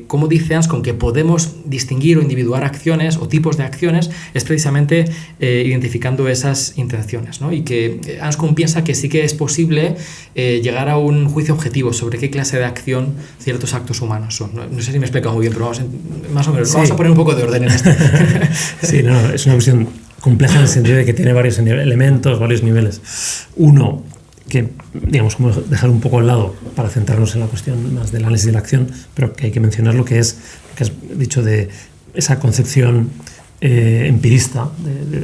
como dice Anscombe, que podemos distinguir o individuar acciones o tipos de acciones, es precisamente identificando esas intenciones, ¿no? Y que Anscombe piensa que sí que es posible llegar a un juicio objetivo sobre qué clase de acción ciertos actos humanos son. No sé si me he explicado muy bien, pero más o menos, sí. Vamos a poner un poco de orden en esto. Sí, no, es una cuestión compleja en el sentido de que tiene varios elementos, varios niveles. Uno, que digamos, como dejar un poco al lado para centrarnos en la cuestión más del análisis de la acción, pero que hay que mencionar lo que es, que has dicho de esa concepción empirista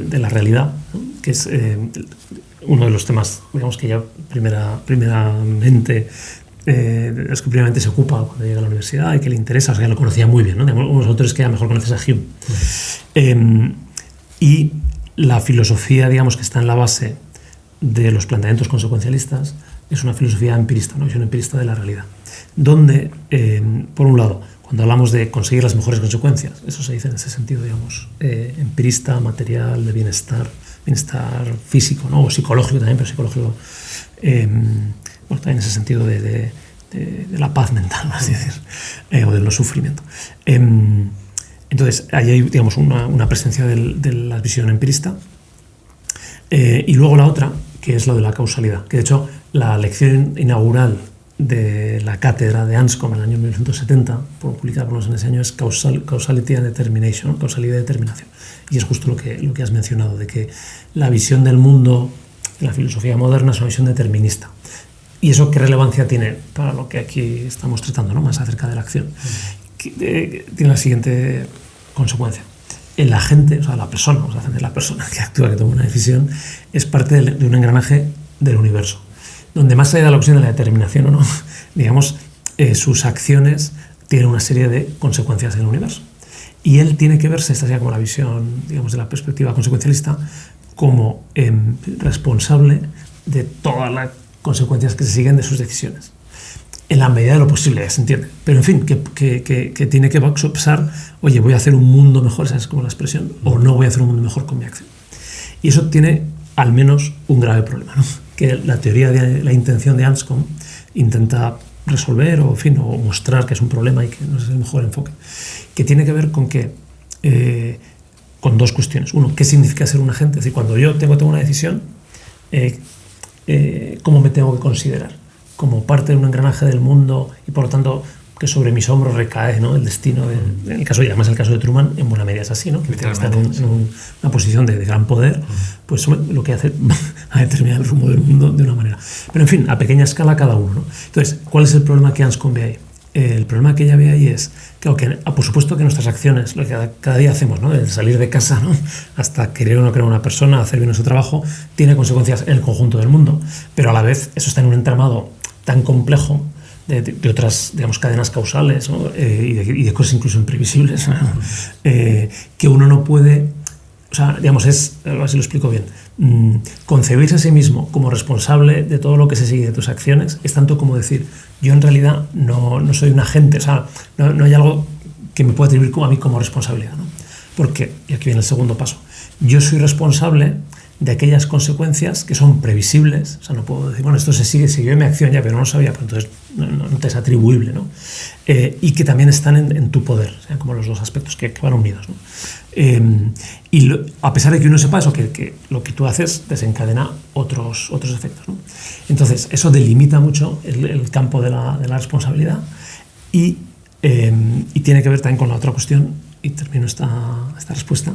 de la realidad, ¿no? Que es uno de los temas, digamos, que ya primeramente se ocupa cuando llega a la universidad y que le interesa, o sea, que lo conocía muy bien, ¿no? Digamos, unos autores que ya mejor conoces a Hume. Y la filosofía, digamos, que está en la base de los planteamientos consecuencialistas es una filosofía empirista, una visión empirista de la realidad, donde, por un lado, cuando hablamos de conseguir las mejores consecuencias, eso se dice en ese sentido, digamos, empirista, material, de bienestar físico, ¿no? O psicológico también, pero psicológico, bueno, también en ese sentido de la paz mental, así decir, o del no sufrimiento. Entonces, ahí hay, digamos, una presencia de la visión empirista. Y luego la otra, que es lo de la causalidad, que de hecho la lección inaugural de la cátedra de Anscombe en el año 1970, publicada por nosotros en ese año, es Causality and Determination, ¿no? Causalidad y determinación. Y es justo lo que has mencionado, de que la visión del mundo en la filosofía moderna es una visión determinista. ¿Y eso qué relevancia tiene para lo que aquí estamos tratando, ¿no? Más acerca de la acción? Tiene la siguiente consecuencia. El agente, o sea, la persona que actúa, que toma una decisión, es parte de un engranaje del universo, donde más allá de la opción de la determinación o no, digamos, sus acciones tienen una serie de consecuencias en el universo. Y él tiene que verse, esta sería como la visión, digamos, de la perspectiva consecuencialista, como responsable de todas las consecuencias que se siguen de sus decisiones. En la medida de lo posible, ya se entiende. Pero en fin, que tiene que pensar, oye, voy a hacer un mundo mejor, esa es como la expresión, o no voy a hacer un mundo mejor con mi acción. Y eso tiene al menos un grave problema, ¿no? Que la teoría de la intención de Anscombe intenta resolver o, en fin, o mostrar que es un problema y que no es el mejor enfoque, que tiene que ver con con dos cuestiones. Uno, ¿qué significa ser un agente? Es decir, cuando yo tengo una decisión, ¿cómo me tengo que considerar? Como parte de un engranaje del mundo y por lo tanto que sobre mis hombros recae, ¿no? El destino, en el caso, y además el caso de Truman, en buena medida es así, ¿no? Que está en una posición de gran poder, pues lo que hace a determinar el rumbo del mundo de una manera. Pero en fin, a pequeña escala cada uno, ¿no? Entonces, ¿cuál es el problema que Anscombe ve ahí? El problema que ella ve ahí es que, por supuesto que nuestras acciones, lo que cada día hacemos, ¿no? El salir de casa, ¿no? Hasta querer o no querer a una persona, hacer bien nuestro trabajo, tiene consecuencias en el conjunto del mundo, pero a la vez eso está en un entramado tan complejo de otras, digamos, cadenas causales, ¿no? y de cosas incluso imprevisibles, ¿no? Que uno no puede, o sea, digamos, a ver si lo explico bien, concebirse a sí mismo como responsable de todo lo que se sigue de tus acciones es tanto como decir, yo en realidad no soy un agente, o sea, no hay algo que me pueda atribuir a mí como responsabilidad, ¿no? Porque, y aquí viene el segundo paso, yo soy responsable de aquellas consecuencias que son previsibles, o sea, no puedo decir, bueno, esto siguió mi acción ya, pero no lo sabía, pues entonces no te es atribuible, ¿no? Y que también están en tu poder, o sea, como los dos aspectos que van unidos, ¿no? A pesar de que uno sepa eso, que lo que tú haces desencadena otros efectos, ¿no? Entonces, eso delimita mucho el campo de la responsabilidad y tiene que ver también con la otra cuestión, y termino esta respuesta,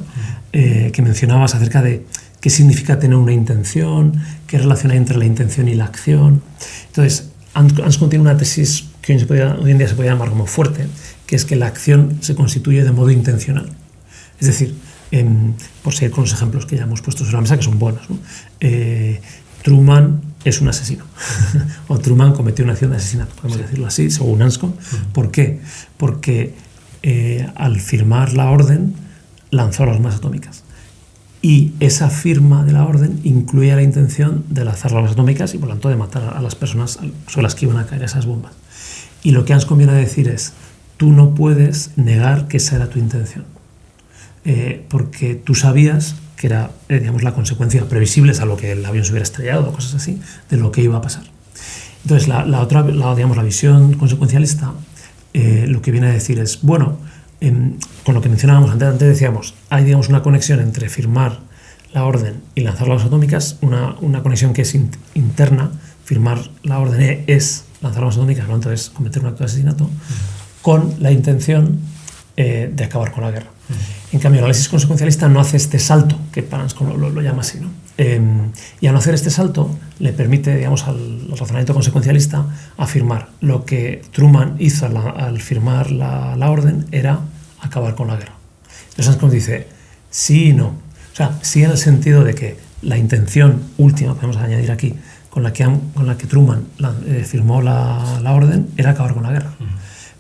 que mencionabas acerca de qué significa tener una intención, qué relación hay entre la intención y la acción. Entonces, Anscombe tiene una tesis que hoy en día se puede llamar como fuerte, que es que la acción se constituye de modo intencional. Es decir, por seguir con los ejemplos que ya hemos puesto sobre la mesa, que son buenos, ¿no? Truman es un asesino, o Truman cometió una acción de asesinato, podemos decirlo así, según Anscombe. ¿Por qué? Porque al firmar la orden lanzó las bombas atómicas. Y esa firma de la orden incluía la intención de lanzar las bombas atómicas y por lo tanto de matar a las personas sobre las que iban a caer esas bombas. Y lo que Anscombe viene a decir es, tú no puedes negar que esa era tu intención, porque tú sabías que era digamos, la consecuencia previsible, salvo que el avión se hubiera estrellado o cosas así, de lo que iba a pasar. Entonces, la visión consecuencialista lo que viene a decir es, bueno, con lo que mencionábamos antes decíamos, hay digamos, una conexión entre firmar la orden y lanzar las bombas atómicas, una conexión que es interna. Firmar la orden es lanzar bombas atómicas, por lo tanto es cometer un acto de asesinato, con la intención de acabar con la guerra. En cambio, el análisis consecuencialista no hace este salto, que Panscom lo llama así, ¿no? Y al no hacer este salto, le permite, digamos, al razonamiento consecuencialista afirmar lo que Truman hizo al firmar la orden era acabar con la guerra. Entonces Anscombe dice sí y no. O sea, sí en el sentido de que la intención última, podemos añadir aquí, con la que Truman firmó la orden era acabar con la guerra.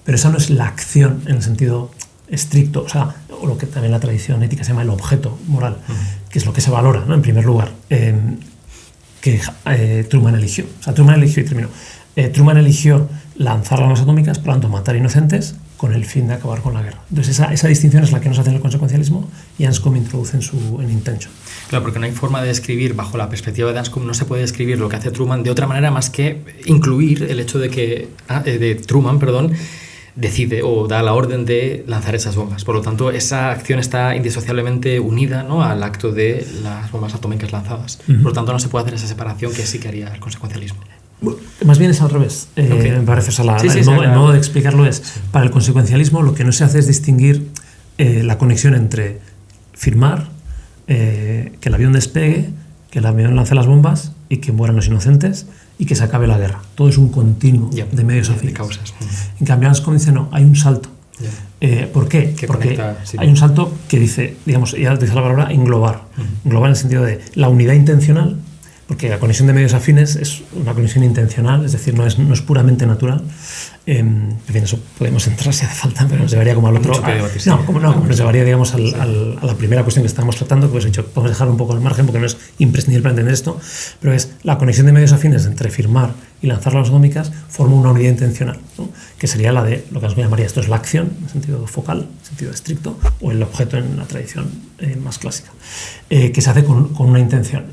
Pero esa no es la acción en el sentido estricto, o sea, o lo que también la tradición ética se llama el objeto moral, que es lo que se valora, ¿no? En primer lugar, que Truman eligió. O sea, Truman eligió y terminó. Truman eligió lanzar las bombas atómicas, por lo tanto, matar inocentes con el fin de acabar con la guerra. Entonces, esa distinción es la que nos hace en el consecuencialismo y Anscombe introduce en Intention. Claro, porque no hay forma de describir, bajo la perspectiva de Anscombe, no se puede describir lo que hace Truman de otra manera más que incluir el hecho de que Truman decide o da la orden de lanzar esas bombas. Por lo tanto, esa acción está indisociablemente unida, ¿no?, al acto de las bombas atómicas lanzadas. Por lo tanto, no se puede hacer esa separación que sí que haría el consecuencialismo. Más bien es al revés. Me parece, o sea, el modo de explicarlo es, para el consecuencialismo lo que no se hace es distinguir la conexión entre firmar, que el avión despegue, que el avión lance las bombas y que mueran los inocentes y que se acabe la guerra. Todo es un continuo de medios afines. De causas. En cambio, Anscombe dice no, hay un salto. ¿Por qué? Porque hay un salto que dice, digamos, ya dice la palabra englobar. Englobar en el sentido de la unidad intencional, porque la conexión de medios afines es una conexión intencional, es decir, no es puramente natural. En fin, eso podemos entrar si hace falta, pero nos llevaría como al otro. Como nos llevaría, digamos, a la primera cuestión que estábamos tratando, que podemos dejar un poco al margen porque no es imprescindible para entender esto, pero es la conexión de medios afines entre firmar y lanzar las atómicas forma una unidad intencional, ¿no?, que sería la de lo que nos llamaría esto es la acción, en sentido focal, en sentido estricto, o el objeto en la tradición más clásica, que se hace con una intención.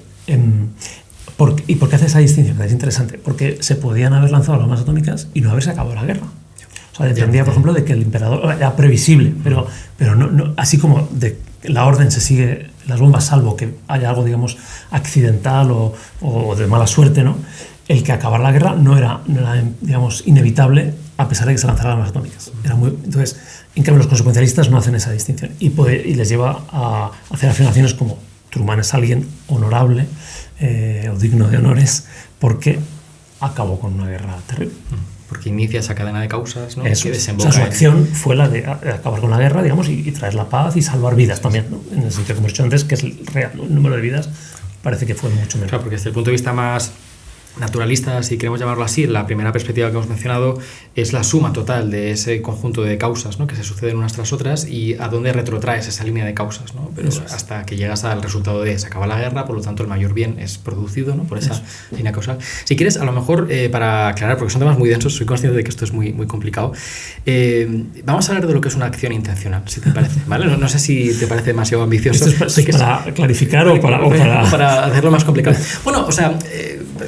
¿Y por qué hace esa distinción? Es interesante, porque se podían haber lanzado las bombas atómicas y no haberse acabado la guerra. O sea, dependía, por ejemplo, de que el emperador era previsible, pero no, así como de la orden se sigue las bombas, salvo que haya algo, digamos, accidental o de mala suerte, ¿no? El que acabar la guerra no era, digamos, inevitable a pesar de que se lanzaran las bombas atómicas. Entonces, en cambio, los consecuencialistas no hacen esa distinción y les lleva a hacer afirmaciones como Truman es alguien honorable o digno de honores porque acabó con una guerra terrible. Porque inicia esa cadena de causas, ¿no?, que desemboca. O sea, su acción fue la de acabar con la guerra, digamos, y traer la paz y salvar vidas también, ¿no? En el sentido que hemos dicho antes, que es el real, ¿no? El número de vidas parece que fue mucho menor. Claro, porque desde el punto de vista más naturalista, si queremos llamarlo así, la primera perspectiva que hemos mencionado es la suma total de ese conjunto de causas, ¿no?, que se suceden unas tras otras y a dónde retrotraes esa línea de causas, ¿no? Pero hasta que llegas al resultado de se acaba la guerra, por lo tanto el mayor bien es producido, ¿no?, por esa línea causal. Si quieres, a lo mejor para aclarar, porque son temas muy densos, soy consciente de que esto es muy, muy complicado, vamos a hablar de lo que es una acción intencional, si te parece, ¿vale? No sé si te parece demasiado ambicioso. ¿Esto es para clarificar o para hacerlo más complicado? Bueno, o sea,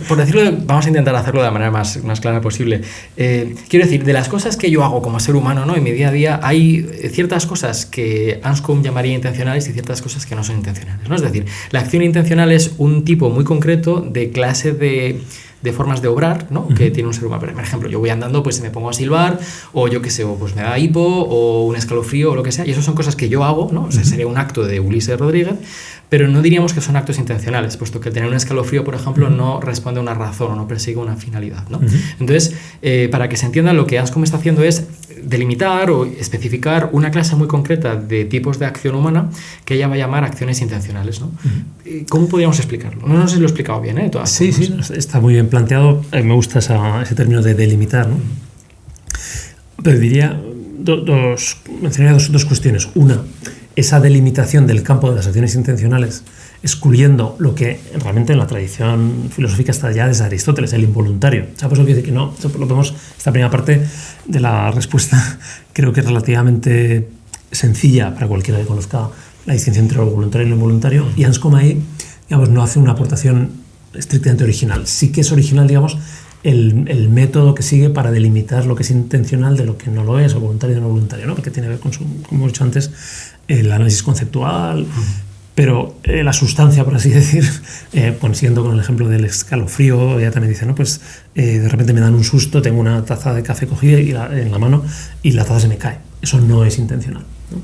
por decirlo, vamos a intentar hacerlo de la manera más clara posible. Quiero decir, de las cosas que yo hago como ser humano, ¿no?, en mi día a día, hay ciertas cosas que Anscombe llamaría intencionales y ciertas cosas que no son intencionales, ¿no? Es decir, la acción intencional es un tipo muy concreto de clase de formas de obrar, ¿no?, que tiene un ser humano. Por ejemplo, yo voy andando, pues me pongo a silbar, o yo qué sé, o pues me da hipo, o un escalofrío, o lo que sea, y eso son cosas que yo hago, ¿no? O sea, sería un acto de Ulises Rodríguez, pero no diríamos que son actos intencionales, puesto que tener un escalofrío, por ejemplo, no responde a una razón o no persigue una finalidad, ¿no? Entonces, para que se entienda, lo que Anscombe está haciendo es delimitar o especificar una clase muy concreta de tipos de acción humana que ella va a llamar acciones intencionales, ¿no? ¿Cómo podríamos explicarlo? No sé si lo he explicado bien, ¿eh? Sí, está muy bien planteado. Me gusta ese término de delimitar, ¿no? Pero diría mencionaría dos cuestiones. Una, esa delimitación del campo de las acciones intencionales, excluyendo lo que realmente en la tradición filosófica está ya desde Aristóteles, el involuntario. O sea, por eso quiere decir que no, lo vemos, esta primera parte de la respuesta creo que es relativamente sencilla para cualquiera que conozca la distinción entre lo voluntario y lo involuntario, y Anscombe ahí, digamos, no hace una aportación estrictamente original. Sí que es original, digamos, el método que sigue para delimitar lo que es intencional de lo que no lo es, o voluntario de no voluntario, ¿no? Porque tiene que ver con, como he dicho antes, el análisis conceptual, pero la sustancia, por así decir, siguiendo con el ejemplo del escalofrío, ella también dice, ¿no? Pues de repente me dan un susto, tengo una taza de café cogida en la mano y la taza se me cae. Eso no es intencional, ¿no?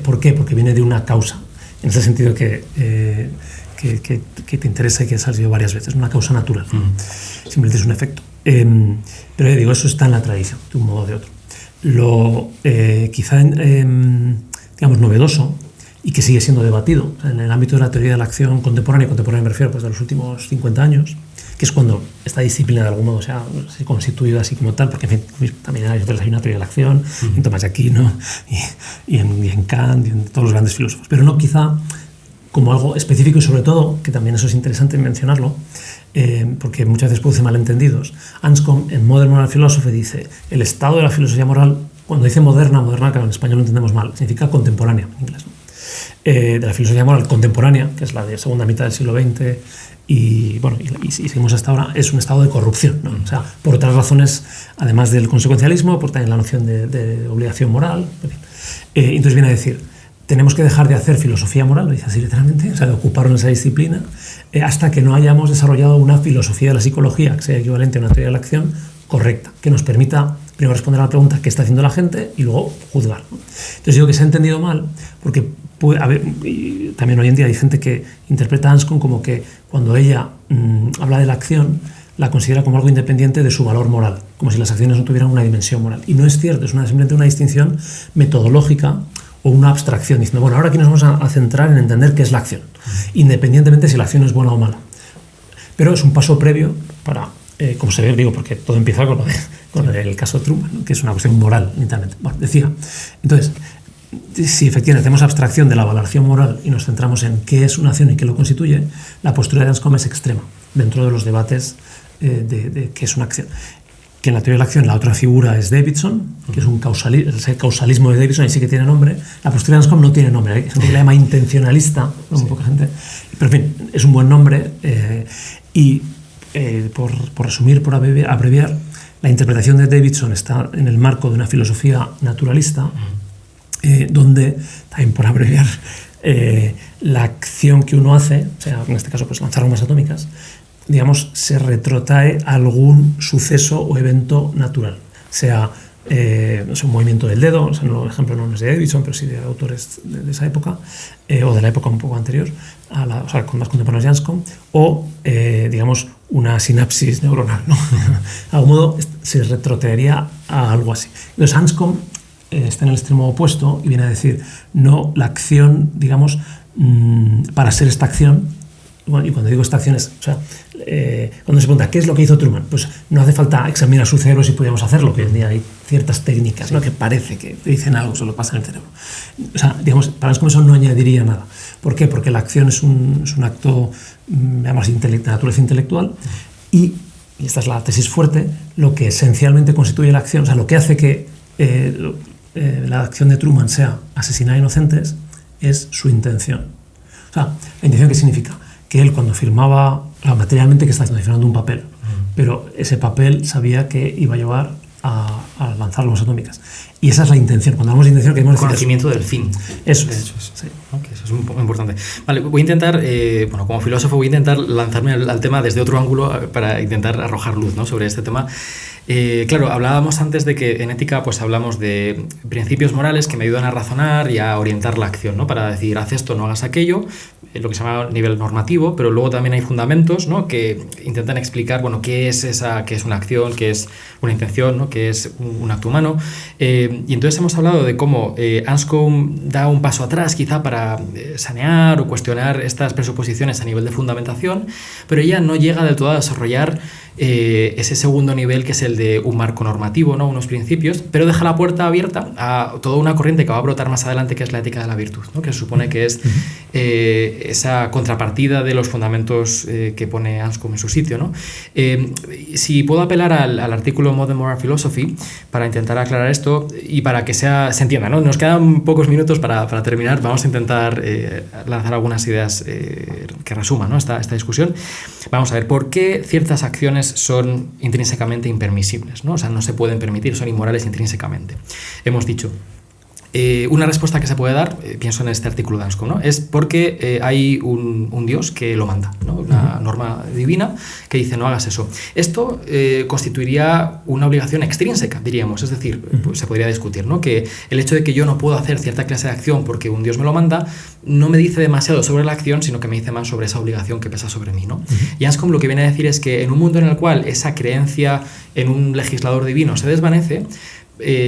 ¿Por qué? Porque viene de una causa, en ese sentido que te interesa y que has salido varias veces, una causa natural. Simplemente es un efecto. Pero ya digo, eso está en la tradición, de un modo o de otro. Lo quizá, digamos, novedoso y que sigue siendo debatido en el ámbito de la teoría de la acción contemporánea me refiero pues, de los últimos 50 años, que es cuando esta disciplina de algún modo se ha constituido así como tal, porque en fin, también hay una teoría de la acción, en Tomás de Aquino y en Kant y en todos los grandes filósofos, pero no quizá como algo específico y sobre todo, que también eso es interesante mencionarlo, porque muchas veces produce malentendidos. Anscombe en Modern Moral Philosophy dice el estado de la filosofía moral, cuando dice moderna, claro, en español lo entendemos mal, significa contemporánea en inglés, ¿no? De la filosofía moral contemporánea, que es la de segunda mitad del siglo XX y seguimos hasta ahora, es un estado de corrupción, ¿no? O sea, por otras razones, además del consecuencialismo, por también la noción de obligación moral. Entonces viene a decir, tenemos que dejar de hacer filosofía moral, lo dice así literalmente, o sea, de ocuparnos de esa disciplina, hasta que no hayamos desarrollado una filosofía de la psicología que sea equivalente a una teoría de la acción correcta, que nos permita primero responder a la pregunta qué está haciendo la gente y luego juzgar, ¿no? Entonces digo que se ha entendido mal porque y también hoy en día hay gente que interpreta a Anscombe como que cuando ella habla de la acción la considera como algo independiente de su valor moral, como si las acciones no tuvieran una dimensión moral. Y no es cierto, es simplemente una distinción metodológica o una abstracción, diciendo, bueno, ahora aquí nos vamos a centrar en entender qué es la acción, independientemente si la acción es buena o mala. Pero es un paso previo para, como se ve, digo, porque todo empieza con el caso Truman, ¿no? Que es una cuestión moral, literalmente. Bueno, decía, entonces, si efectivamente hacemos abstracción de la valoración moral y nos centramos en qué es una acción y qué lo constituye, la postura de Anscombe es extrema dentro de los debates de qué es una acción. Que en la teoría de la acción la otra figura es Davidson, que es un causalismo de Davidson, y sí que tiene nombre. La postura de Anscombe no tiene nombre, hay gente que la llama intencionalista, ¿no? Muy poca gente, pero en fin, es un buen nombre. Por resumir, por abreviar, la interpretación de Davidson está en el marco de una filosofía naturalista, donde, también por abreviar, la acción que uno hace, o sea, en este caso pues lanzar bombas atómicas, digamos, se retrotrae a algún suceso o evento natural, sea un movimiento del dedo, o sea, el ejemplo no es de Davidson, pero sí de autores de esa época, o de la época un poco anterior, o sea, con más contemporáneos de Anscombe, o, digamos, una sinapsis neuronal, ¿no? De algún modo se retrotraería a algo así. Entonces, Anscombe está en el extremo opuesto y viene a decir, no, la acción, digamos, para ser esta acción, bueno, y cuando digo esta acción es, o sea, cuando se pregunta ¿qué es lo que hizo Truman? Pues no hace falta examinar su cerebro si podíamos hacerlo, que hoy en día hay ciertas técnicas, ¿no? Que parece que te dicen algo, solo pasa en el cerebro. O sea, digamos, para nosotros eso no añadiría nada. ¿Por qué? Porque la acción es un acto, digamos, de naturaleza intelectual y esta es la tesis fuerte, lo que esencialmente constituye la acción, o sea, lo que hace que la acción de Truman sea asesinar a inocentes es su intención. O sea, ¿la intención qué significa? Que él cuando firmaba, materialmente que está firmando un papel, pero ese papel sabía que iba a llevar a lanzar bombas atómicas. Y esa es la intención. Cuando hablamos de intención queremos decir conocimiento del fin. Eso de es. hecho, sí. Okay, eso es muy importante. Vale, voy a intentar, como filósofo voy a intentar lanzarme al tema desde otro ángulo para intentar arrojar luz, ¿no? Sobre este tema. Claro, hablábamos antes de que en ética pues hablamos de principios morales que me ayudan a razonar y a orientar la acción, ¿no? Para decir, haz esto, no hagas aquello, lo que se llama nivel normativo, pero luego también hay fundamentos, ¿no? Que intentan explicar, bueno, qué es una acción, qué es una intención, ¿no? Qué es un acto humano. Y entonces hemos hablado de cómo Anscombe da un paso atrás quizá para sanear o cuestionar estas presuposiciones a nivel de fundamentación, pero ella no llega del todo a desarrollar ese segundo nivel que es el de un marco normativo, ¿no? Unos principios, pero deja la puerta abierta a toda una corriente que va a brotar más adelante, que es la ética de la virtud, ¿no? Que se supone que es esa contrapartida de los fundamentos que pone Anscombe en su sitio, ¿no? Si puedo apelar al artículo Modern Moral Philosophy, para intentar aclarar esto y para que se entienda, ¿no? Nos quedan pocos minutos para terminar. Vamos a intentar lanzar algunas ideas que resuman, ¿no? esta discusión. Vamos a ver, ¿por qué ciertas acciones son intrínsecamente impermisibles, ¿no? O sea, no se pueden permitir, son inmorales intrínsecamente? Hemos dicho... una respuesta que se puede dar, pienso en este artículo de Anscombe, ¿no? Es porque hay un Dios que lo manda, ¿no? Una norma divina que dice no hagas eso. Esto constituiría una obligación extrínseca, diríamos, es decir, pues se podría discutir, ¿no? Que el hecho de que yo no puedo hacer cierta clase de acción porque un Dios me lo manda no me dice demasiado sobre la acción, sino que me dice más sobre esa obligación que pesa sobre mí, ¿no? Y Anscombe lo que viene a decir es que en un mundo en el cual esa creencia en un legislador divino se desvanece,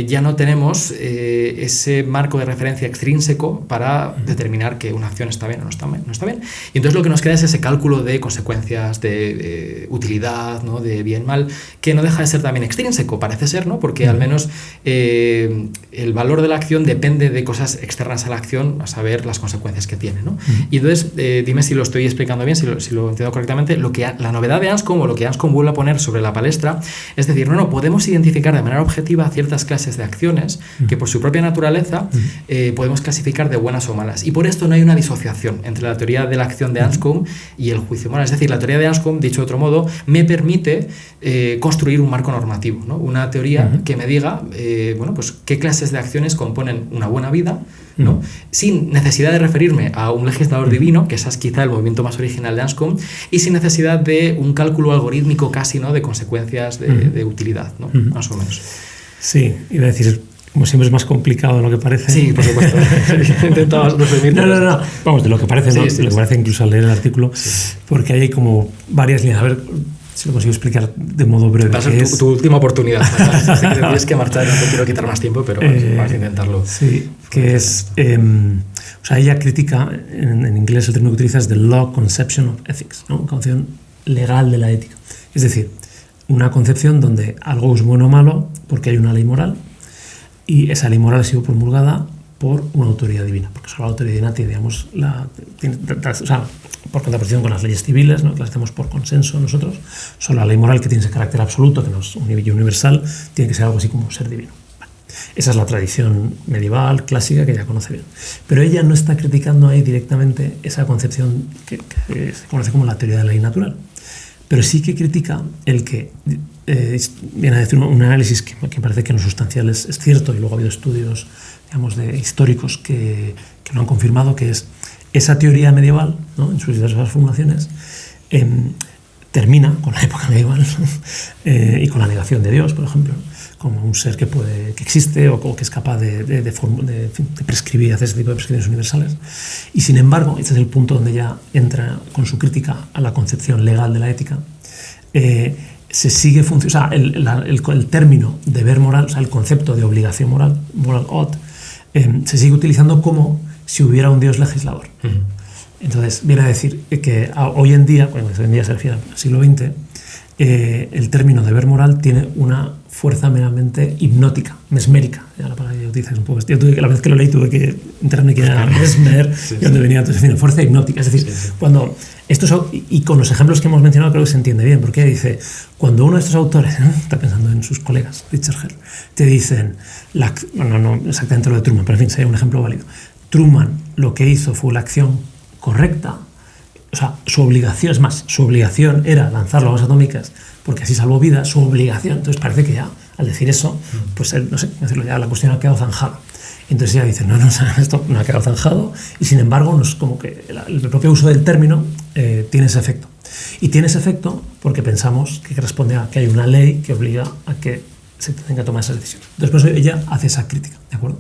ya no tenemos ese marco de referencia extrínseco para determinar que una acción está bien o no está bien. Y entonces lo que nos queda es ese cálculo de consecuencias, de utilidad, ¿no? De bien-mal, que no deja de ser también extrínseco, parece ser, ¿no? Porque al menos el valor de la acción depende de cosas externas a la acción, a saber las consecuencias que tiene, ¿no? Y entonces, dime si lo estoy explicando bien, si lo entiendo correctamente, la novedad de Anscombe, o lo que Anscombe vuelve a poner sobre la palestra, es decir, no podemos identificar de manera objetiva ciertas clases de acciones que por su propia naturaleza podemos clasificar de buenas o malas, y por esto no hay una disociación entre la teoría de la acción de Anscombe y el juicio moral. Es decir, la teoría de Anscombe, dicho de otro modo, me permite construir un marco normativo, ¿no? Una teoría que me diga bueno, pues qué clases de acciones componen una buena vida, ¿no? Sin necesidad de referirme a un legislador divino, que ese es quizá el movimiento más original de Anscombe, y sin necesidad de un cálculo algorítmico casi, ¿no? De consecuencias de utilidad, ¿no? Más o menos. Sí, iba a decir, como siempre es más complicado de lo que parece. Sí, por supuesto. Intentabas resumirlo. No. Vamos, de lo que parece, sí, ¿no? Sí, de lo que parece incluso al leer el artículo, porque hay como varias líneas. A ver si lo consigo explicar de modo breve. Va a ser tu última oportunidad. Así que tienes que marchar, no te quiero quitar más tiempo, pero vamos a intentarlo. Sí, que es... o sea, ella critica, en inglés el término que utiliza es the law conception of ethics, ¿no? Una concepción legal de la ética. Es decir, una concepción donde algo es bueno o malo porque hay una ley moral, y esa ley moral ha sido promulgada por una autoridad divina, porque solo la autoridad divina tiene, digamos, o sea, por contraposición con las leyes civiles, ¿no? Que las hacemos por consenso nosotros, solo la ley moral, que tiene ese carácter absoluto, que no es universal, tiene que ser algo así como ser divino. Bueno, esa es la tradición medieval, clásica, que ella conoce bien. Pero ella no está criticando ahí directamente esa concepción que se conoce como la teoría de la ley natural, pero sí que critica el que viene a decir un análisis que parece que en lo sustancial es cierto, y luego ha habido estudios, digamos, históricos que lo han confirmado, que es esa teoría medieval, ¿no? En sus diversas formulaciones, termina con la época medieval y con la negación de Dios, por ejemplo, como un ser que existe o que es capaz de prescribir, hacer ese tipo de prescripciones universales. Y sin embargo, este es el punto donde ya entra con su crítica a la concepción legal de la ética. Se sigue funcionando, o sea, el término deber moral, o sea, el concepto de obligación moral ought, se sigue utilizando como si hubiera un Dios legislador. Entonces, viene a decir que hoy en día, cuando hoy en día se refiere al siglo XX, el término deber moral tiene una fuerza meramente hipnótica, mesmérica. Ya la palabra que utilizas un poco. Yo la vez que lo leí tuve que enterarme que era mesmer, y donde venía entonces, fuerza hipnótica. Es decir, cuando estos, y con los ejemplos que hemos mencionado creo que se entiende bien, porque dice, cuando uno de estos autores, está pensando en sus colegas, Richard Hell, te dicen, no exactamente lo de Truman, pero en fin, sería un ejemplo válido. Truman lo que hizo fue la acción correcta, o sea, su obligación era lanzar bombas atómicas porque así salvó vidas, su obligación. Entonces parece que ya, al decir eso, pues él, no sé, decirlo ya, la cuestión ha quedado zanjada. Entonces ella dice, no, esto no ha quedado zanjado, y sin embargo, no es como que el propio uso del término tiene ese efecto. Y tiene ese efecto porque pensamos que responde a que hay una ley que obliga a que se tenga que tomar esas decisiones. Entonces, por eso ella hace esa crítica, ¿de acuerdo?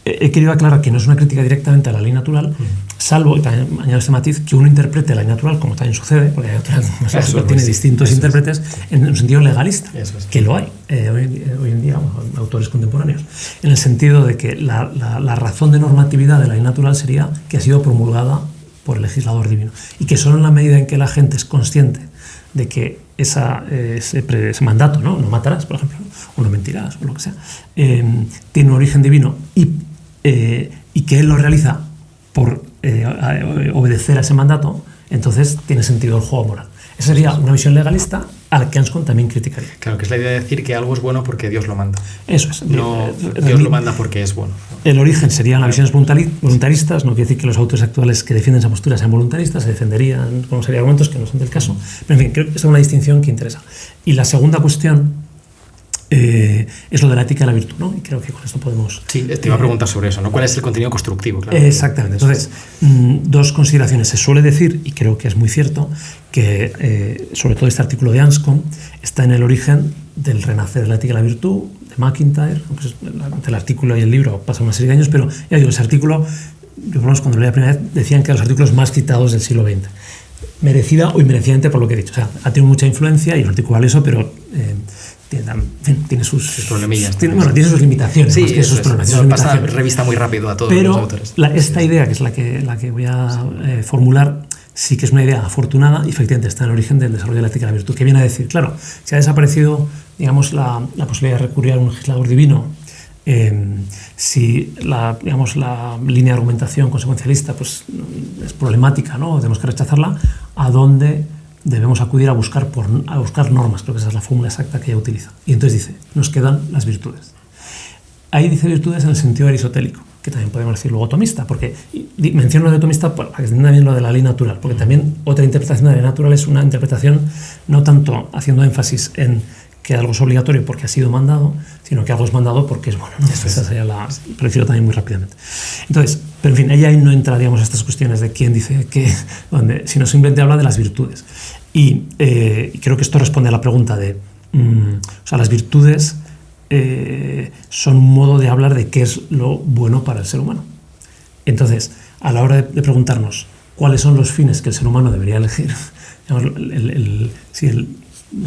He querido aclarar que no es una crítica directamente a la ley natural, salvo, y también añado este matiz, que uno interprete la ley natural, como también sucede, porque la ley natural tiene distintos intérpretes, en un sentido legalista, que lo hay hoy en día, autores contemporáneos, en el sentido de que la razón de normatividad de la ley natural sería que ha sido promulgada por el legislador divino, y que solo en la medida en que la gente es consciente de que ese mandato, no matarás, por ejemplo, o no mentirás, o lo que sea, tiene un origen divino, y que él lo realiza por obedecer a ese mandato, entonces tiene sentido el juego moral. Esa sería una visión legalista a la que Anscombe también criticaría. Claro, que es la idea de decir que algo es bueno porque Dios lo manda. Eso es. No, Dios lo manda porque es bueno. El origen serían las visiones voluntaristas, no quiere decir que los autores actuales que defienden esa postura sean voluntaristas, se defenderían con una serie de argumentos que no son del caso. Pero en fin, creo que esta es una distinción que interesa. Y la segunda cuestión es lo de la ética de la virtud, ¿no? Y creo que con esto podemos... Sí, te iba a preguntar sobre eso, ¿no? ¿Cuál es el contenido constructivo? Claro. Exactamente. Entonces, dos consideraciones. Se suele decir, y creo que es muy cierto, que sobre todo este artículo de Anscombe está en el origen del renacer de la ética de la virtud, de MacIntyre. Pues, entre el artículo y el libro pasa una serie de años, pero ya digo, ese artículo, yo por lo menos cuando lo leí la primera vez, decían que eran los artículos más citados del siglo XX. Merecida o inmerecidamente por lo que he dicho. O sea, ha tenido mucha influencia y es un artículo valioso, pero... tiene sus problemillas. Tiene sus limitaciones. Sí, más que sus problemas. Pasa revista muy rápido a todos pero los autores. Esta idea, que es la que voy a formular, sí que es una idea afortunada y efectivamente está en el origen del desarrollo de la ética de la virtud. Que viene a decir, claro, si ha desaparecido, digamos, la posibilidad de recurrir a un legislador divino, si la línea de argumentación consecuencialista pues, es problemática, ¿no? Tenemos que rechazarla, ¿a dónde debemos acudir a buscar normas? Creo que esa es la fórmula exacta que ella utiliza. Y entonces dice, nos quedan las virtudes. Ahí dice virtudes en el sentido aristotélico, que también podemos decir luego atomista, porque menciono lo de atomista para que entiendan bien lo de la ley natural, porque también otra interpretación de la ley natural es una interpretación no tanto haciendo énfasis en que algo es obligatorio porque ha sido mandado, sino que algo es mandado porque es bueno, ¿no? Esa sería prefiero también muy rápidamente. Entonces, pero en fin, ella ahí no entra, digamos, a estas cuestiones de quién dice qué, sino simplemente habla de las virtudes. Y creo que esto responde a la pregunta de, o sea, las virtudes son un modo de hablar de qué es lo bueno para el ser humano. Entonces, a la hora de preguntarnos cuáles son los fines que el ser humano debería elegir, digamos,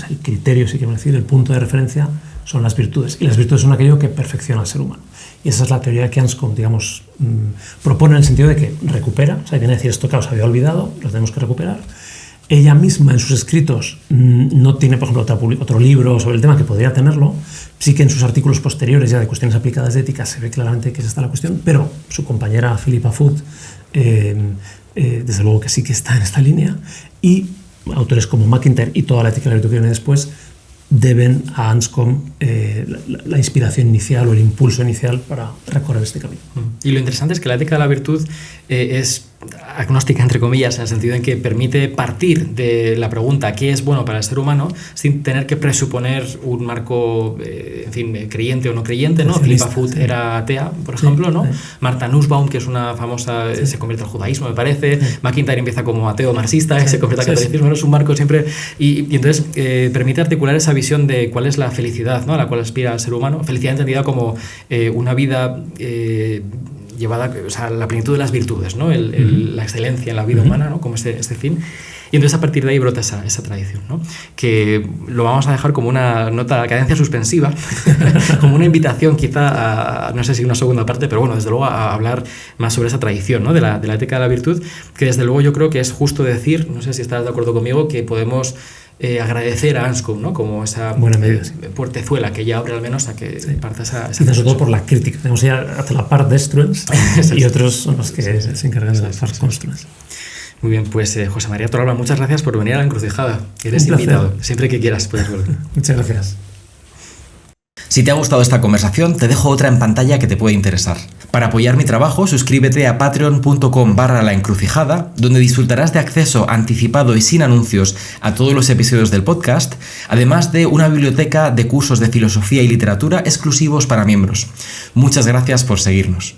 el criterio, si queremos decir, el punto de referencia son las virtudes. Y las virtudes son aquello que perfecciona al ser humano. Y esa es la teoría que Anscombe, digamos, propone en el sentido de que recupera, o sea, viene a decir esto, claro, se había olvidado, lo tenemos que recuperar. Ella misma en sus escritos no tiene, por ejemplo, otro libro sobre el tema que podría tenerlo. Sí que en sus artículos posteriores ya de cuestiones aplicadas de ética se ve claramente que es esta la cuestión, pero su compañera Philippa Foot, desde luego que sí que está en esta línea, y autores como MacIntyre y toda la ética de la virtud que viene después deben a Anscombe la inspiración inicial o el impulso inicial para recorrer este camino. Y lo interesante es que la ética de la virtud es agnóstica, entre comillas, en el sentido en que permite partir de la pregunta ¿qué es bueno para el ser humano? Sin tener que presuponer un marco, en fin, creyente o no creyente, ¿no? Philippa Foot era atea, por ejemplo, ¿no? Martha Nussbaum, que es una famosa, se convierte al judaísmo, me parece. MacIntyre empieza como ateo marxista y se convierte al catolicismo, ¿no? Es un marco siempre... Y entonces permite articular esa visión de cuál es la felicidad, ¿no? A la cual aspira el ser humano. Felicidad entendida como una vida... llevada, o sea, la plenitud de las virtudes, ¿no? La excelencia en la vida humana, ¿no? Como este fin. Y entonces a partir de ahí brota esa tradición, ¿no? Que lo vamos a dejar como una nota, cadencia suspensiva, como una invitación quizá a, no sé si una segunda parte, pero bueno, desde luego a hablar más sobre esa tradición, ¿no? de la ética de la virtud, que desde luego yo creo que es justo decir, no sé si estás de acuerdo conmigo, que podemos agradecer a Anscombe, ¿no? Como esa puertezuela que ella abre al menos a que parta esa y sobre todo por la crítica. Tenemos ya hasta la part destruens y otros son los que se encargan de la part construens. Muy bien, pues José María Torralba, muchas gracias por venir a La Encrucijada. Eres invitado. Siempre que quieras puedes volver. Muchas gracias. Si te ha gustado esta conversación, te dejo otra en pantalla que te puede interesar. Para apoyar mi trabajo, suscríbete a patreon.com/laencrucijada, donde disfrutarás de acceso anticipado y sin anuncios a todos los episodios del podcast, además de una biblioteca de cursos de filosofía y literatura exclusivos para miembros. Muchas gracias por seguirnos.